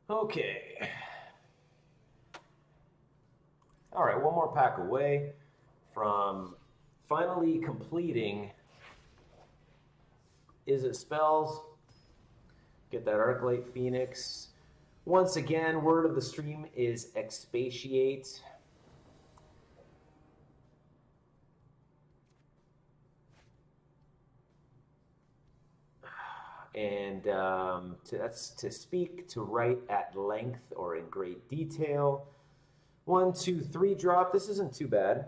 Okay. All right, one more pack away from finally completing Is It Spells? Get that Arclight Phoenix. Once again, word of the stream is Expatiate. And that's to speak, to write at length or in great detail. 1, 2, 3 drop. This isn't too bad.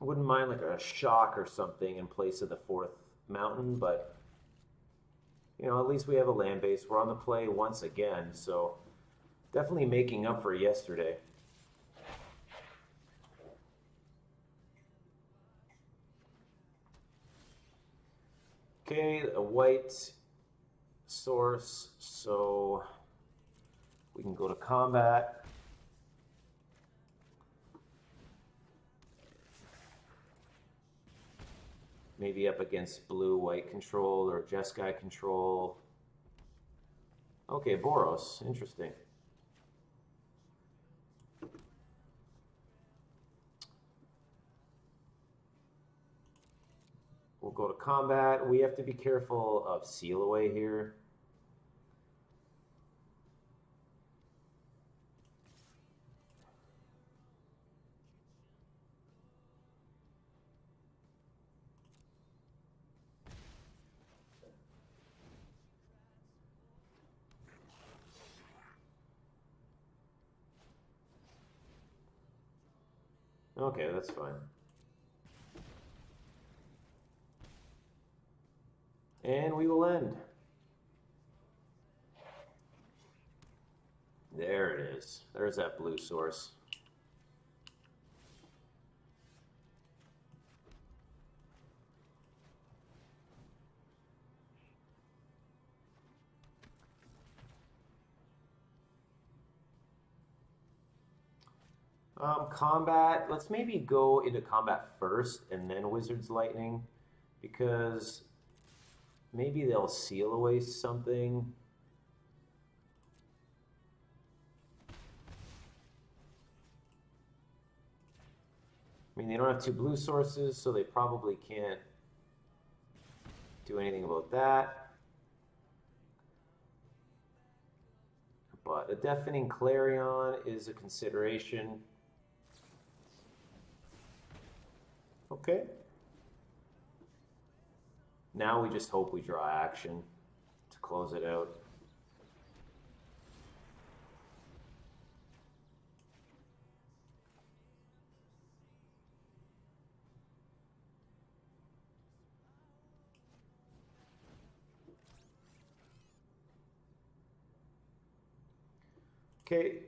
I wouldn't mind like a shock or something in place of the 4th mountain, but you know, at least we have a land base. We're on the play once again, so definitely making up for yesterday. Okay, a white source, so we can go to combat. Maybe up against blue-white control or Jeskai control. Okay, Boros, interesting. We'll go to combat. We have to be careful of seal away here. Okay, that's fine. And we will end. There it is. There's that blue source. Combat, let's maybe go into combat first and then Wizard's Lightning, because maybe they'll seal away something. I mean, they don't have 2 blue sources, so they probably can't do anything about that. But a Deafening Clarion is a consideration. Okay. Now we just hope we draw action to close it out. Okay,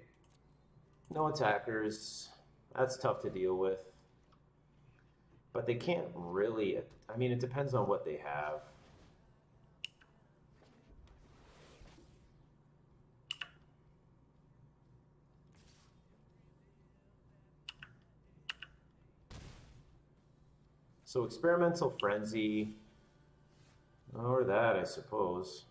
no attackers. That's tough to deal with. But they can't really, I mean, it depends on what they have. So Experimental Frenzy, or that, I suppose.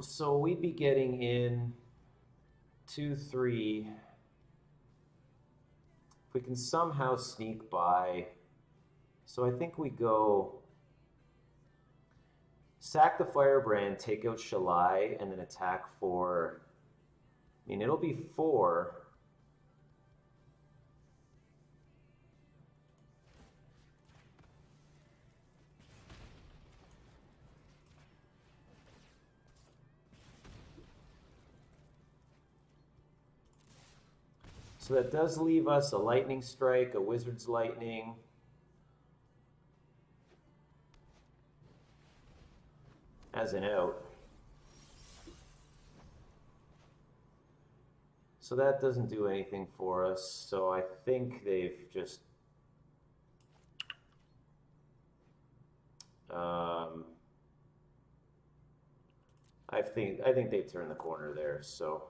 So we'd be getting in 2, 3. If we can somehow sneak by. So I think we go sack the Firebrand, take out Shalai, and then attack for, I mean, it'll be 4. So that does leave us a Lightning Strike, a Wizard's Lightning. As an out. So that doesn't do anything for us. So I think they've just I think they've turned the corner there. So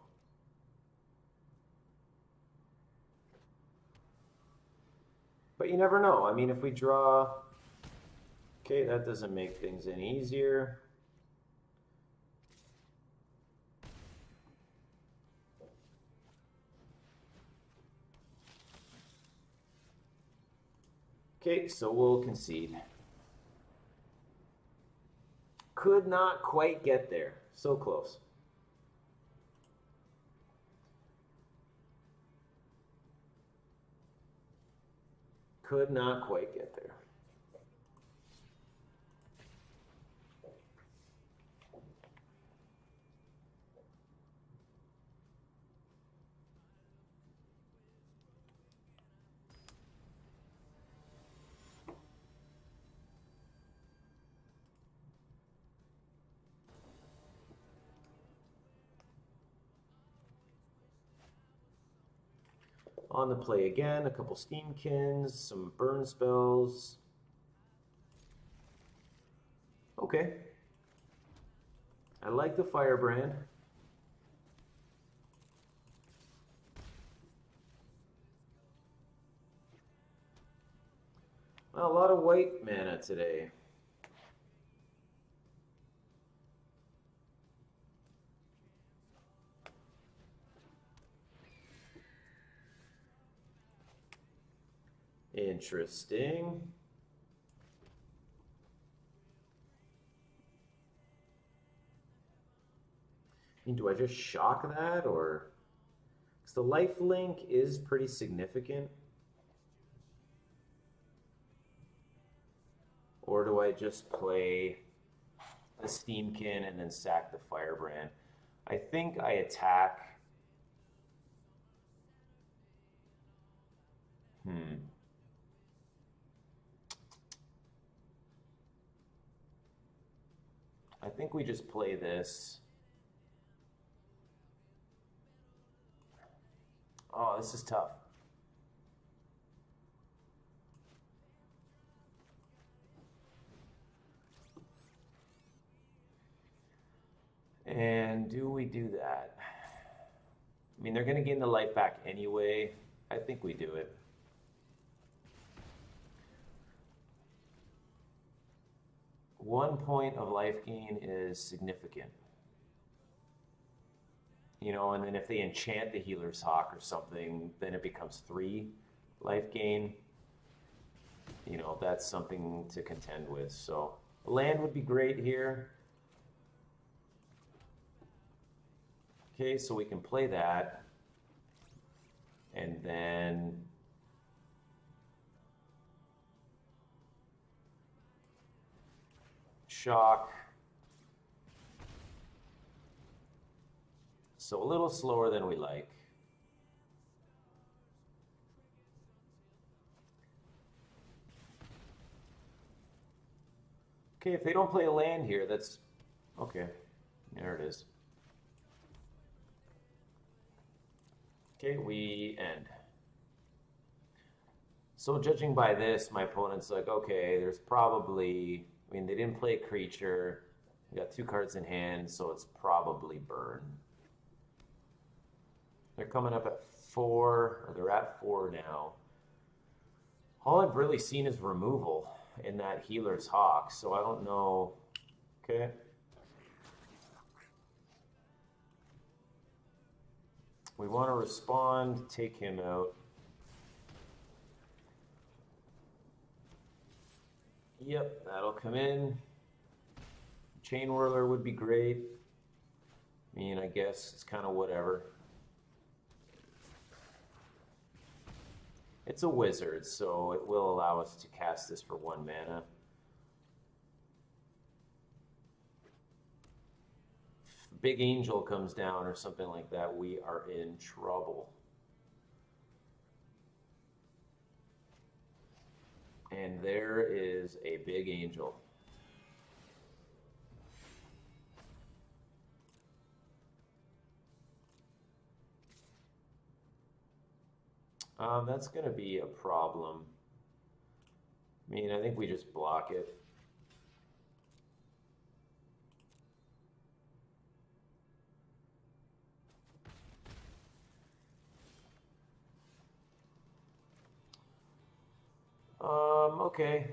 But you never know. I mean, if we draw... Okay, that doesn't make things any easier. Okay, so we'll concede. Could not quite get there. So close. Could not quite get there. On the play again, a couple Steamkins, some burn spells. Okay. I like the Firebrand. Well, a lot of white mana today. Interesting. I mean, do I just shock that, or... Because the life link is pretty significant. Or do I just play the Steamkin and then sack the Firebrand? I think I attack... I think we just play this. Oh, this is tough. And do we do that? I mean, they're going to gain the life back anyway. I think we do it. One point of life gain is significant. You know, and then if they enchant the Healer's Hawk or something, then it becomes 3 life gain. You know, that's something to contend with. So land would be great here. Okay, so we can play that. And then... shock. So a little slower than we like. Okay, if they don't play a land here, that's... Okay, there it is. Okay, we end. So judging by this, my opponent's like, okay, there's probably... I mean, they didn't play a creature. We got 2 cards in hand, so it's probably burn. They're coming up at 4, or they're at 4 now. All I've really seen is removal in that Healer's Hawk, so I don't know. Okay. We want to respond, take him out. Yep, that'll come in. Chain Whirler would be great. I mean, I guess it's kind of whatever. It's a wizard, so it will allow us to cast this for 1 mana. If Big Angel comes down or something like that, we are in trouble. And there is a Big Angel. That's going to be a problem. I mean, I think we just block it. Okay.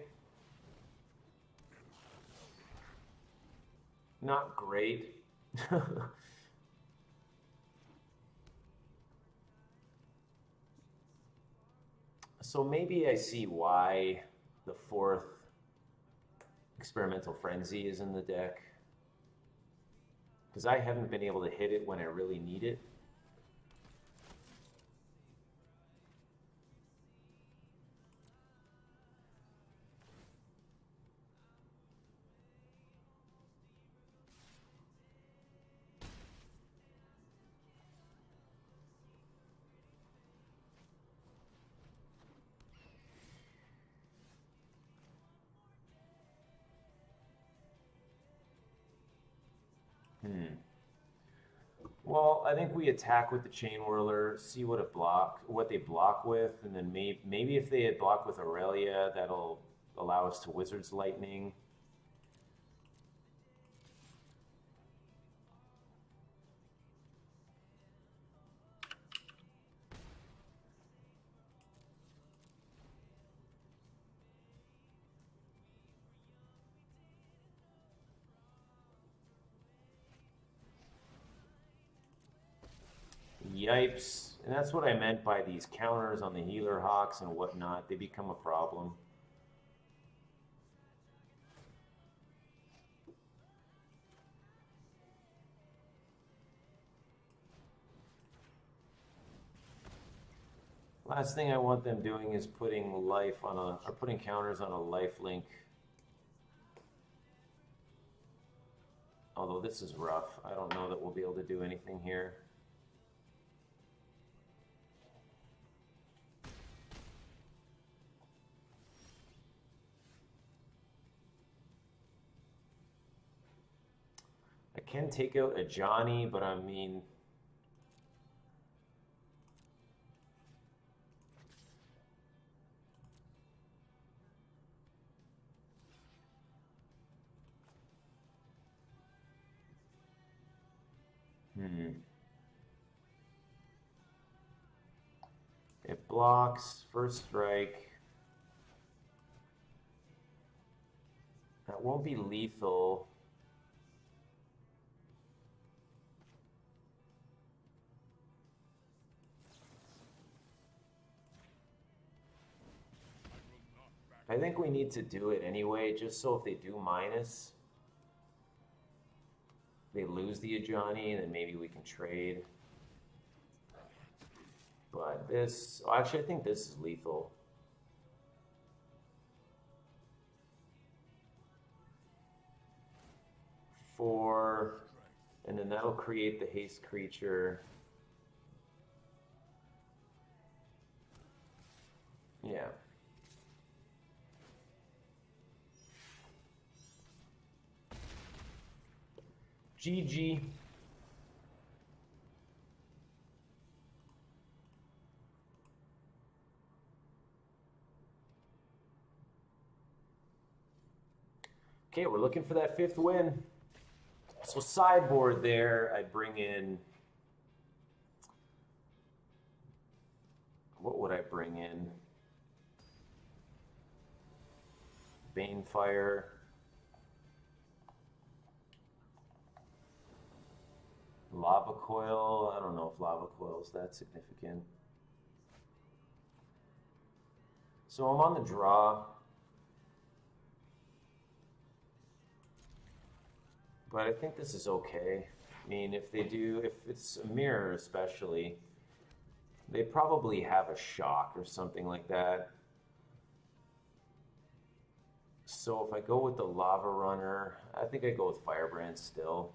Not great. So maybe I see why the 4th Experimental Frenzy is in the deck. Because I haven't been able to hit it when I really need it. Well, I think we attack with the Chain Whirler, see what they block with, and then maybe if they block with Aurelia, that'll allow us to Wizard's Lightning. Yipes. And that's what I meant by these counters on the Healer Hawks and whatnot. They become a problem. Last thing I want them doing is putting counters on a lifelink. Although this is rough. I don't know that we'll be able to do anything here. I can take out a Johnny, but I mean... It blocks, first strike. That won't be lethal. I think we need to do it anyway, just so if they do minus, they lose the Ajani, and then maybe we can trade. But this, actually, I think this is lethal. Four, and then that'll create the haste creature. Yeah. GG. Okay, we're looking for that 5th win. So sideboard there, I bring in... What would I bring in? Banefire. Lava Coil. I don't know if Lava Coil is that significant. So I'm on the draw. But I think this is okay. I mean, if it's a mirror especially, they probably have a shock or something like that. So if I go with the Lava Runner, I think I go with Firebrand still.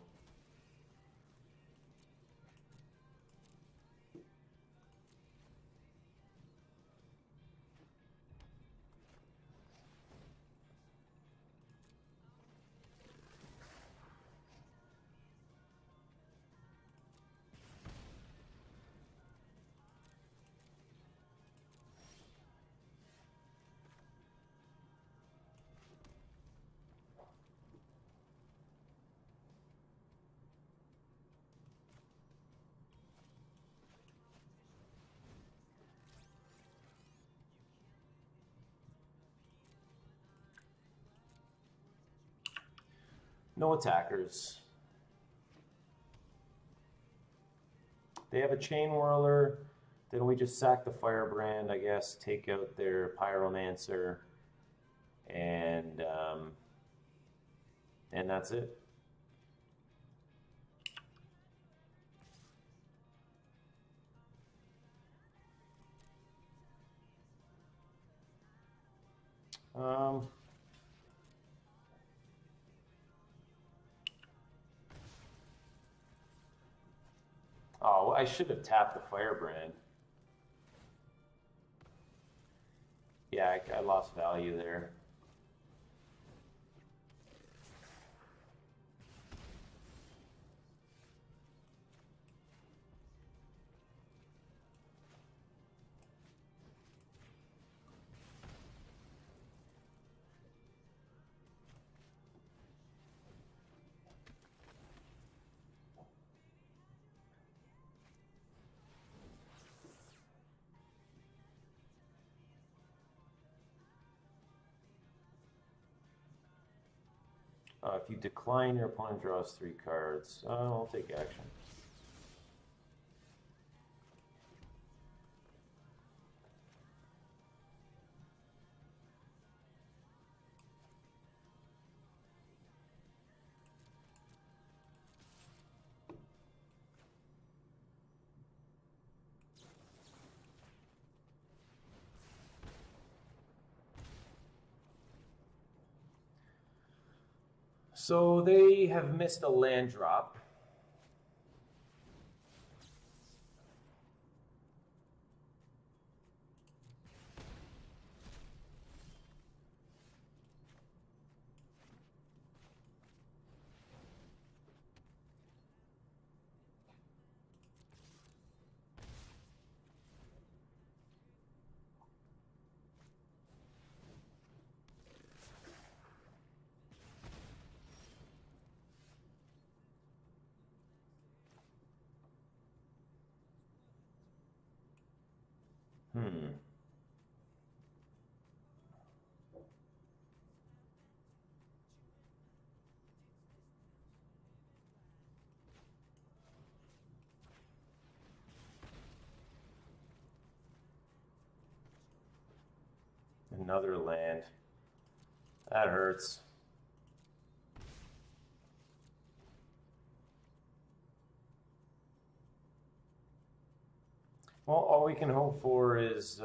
No attackers. They have a Chain Whirler. Then we just sack the Firebrand, I guess, take out their Pyromancer, and that's it. Oh, I should have tapped the Firebrand. Yeah, I lost value there. If you decline, your opponent draws 3 cards. I'll take action. So they have missed a land drop. Another land. That hurts. Well, all we can hope for is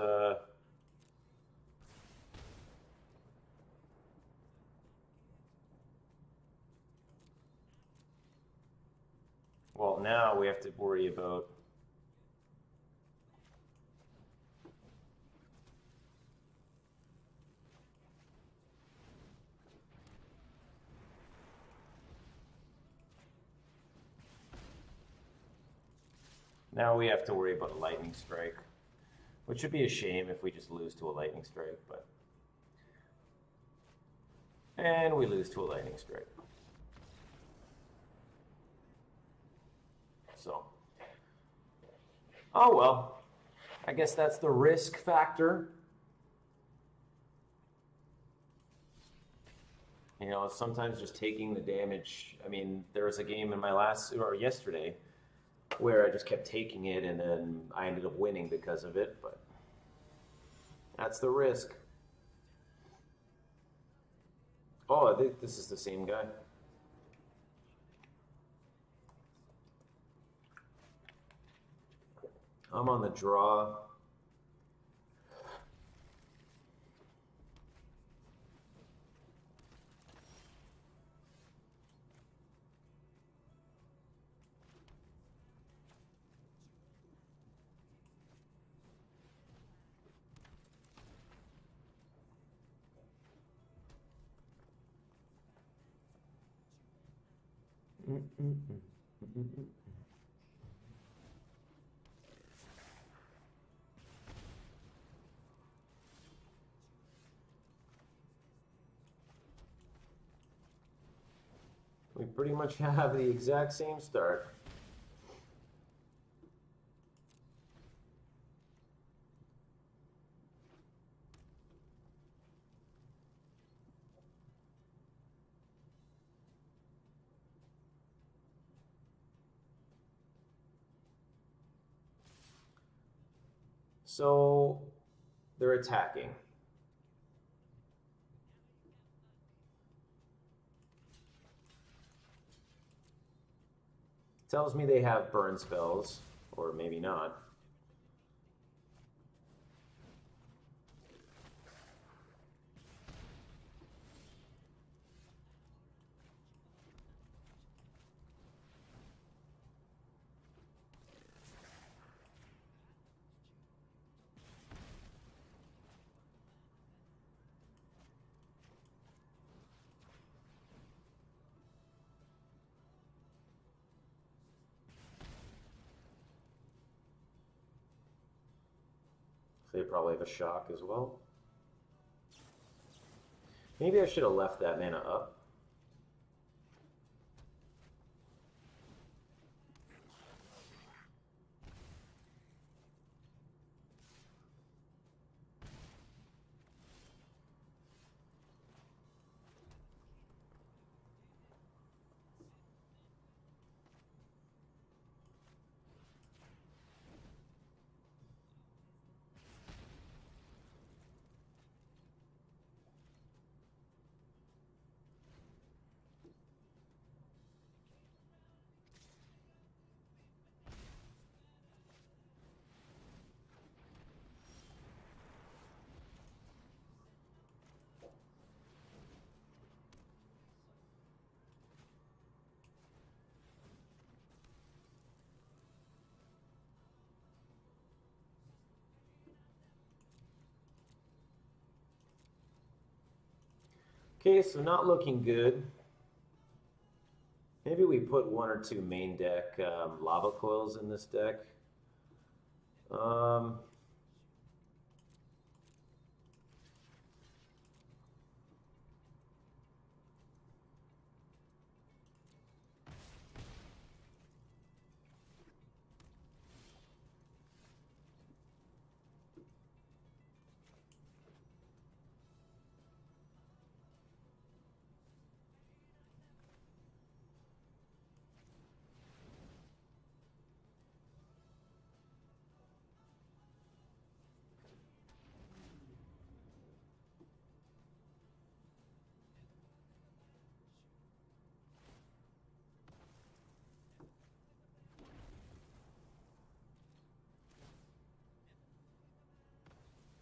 well, now we have to worry about a lightning strike, which would be a shame if we just lose to a lightning strike, but and we lose to a lightning strike. So, oh well, I guess that's the risk factor. You know, sometimes just taking the damage. I mean, there was a game in my yesterday where I just kept taking it and then I ended up winning because of it, but that's the risk. Oh, I think this is the same guy. I'm on the draw. We pretty much have the exact same start. So they're attacking. Tells me they have burn spells, or maybe not. They probably have a shock as well. Maybe I should have left that mana up. Okay, so not looking good. Maybe we put 1 or 2 main deck lava coils in this deck.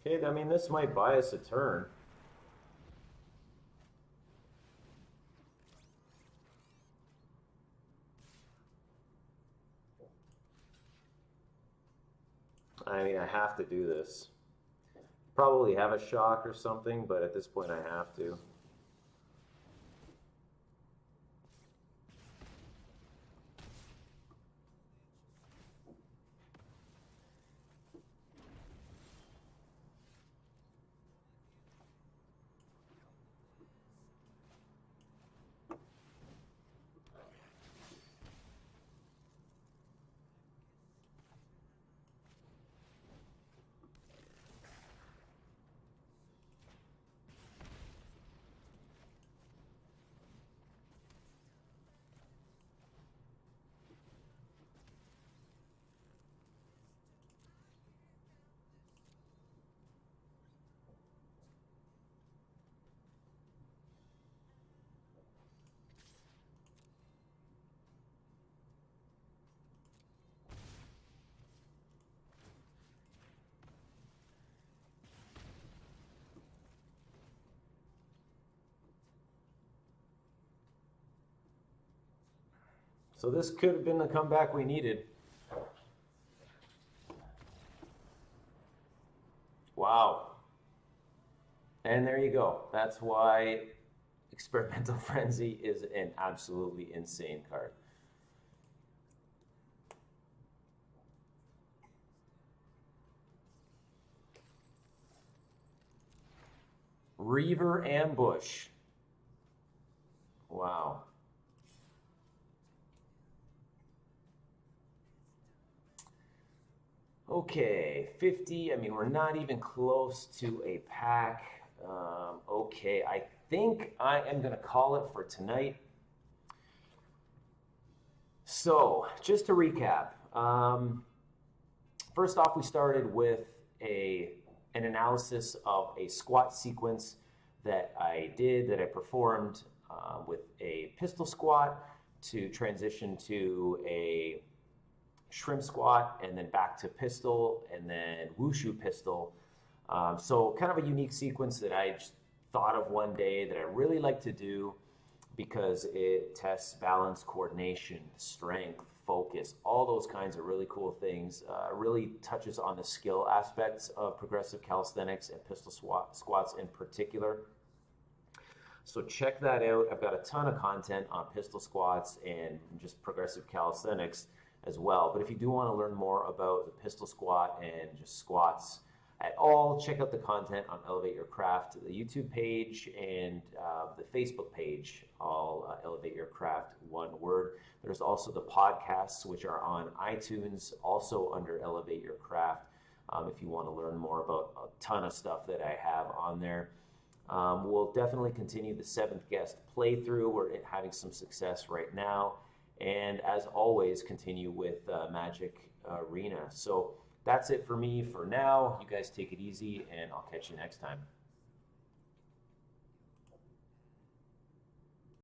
Okay, I mean, this might buy us a turn. I mean, I have to do this. Probably have a shock or something, but at this point I have to. So this could have been the comeback we needed. Wow. And there you go. That's why Experimental Frenzy is an absolutely insane card. Reaver Ambush. Wow. Okay, 50. I mean, we're not even close to a pack. Okay, I think I am going to call it for tonight. So, just to recap. First off, we started with an analysis of a squat sequence that I performed with a pistol squat to transition to a shrimp squat and then back to pistol and then wushu pistol. So kind of a unique sequence that I just thought of one day that I really like to do because it tests balance, coordination, strength, focus, all those kinds of really cool things. Really touches on the skill aspects of progressive calisthenics and pistol squats in particular. So check that out. I've got a ton of content on pistol squats and just progressive calisthenics as well. But if you do want to learn more about the pistol squat and just squats at all, check out the content on Elevate Your Craft, the YouTube page and the Facebook page, all Elevate Your Craft, one word. There's also the podcasts, which are on iTunes, also under Elevate Your Craft, if you want to learn more about a ton of stuff that I have on there. We'll definitely continue the 7th guest playthrough. We're having some success right now. And as always, continue with MTG Arena. So that's it for me for now. You guys take it easy, and I'll catch you next time.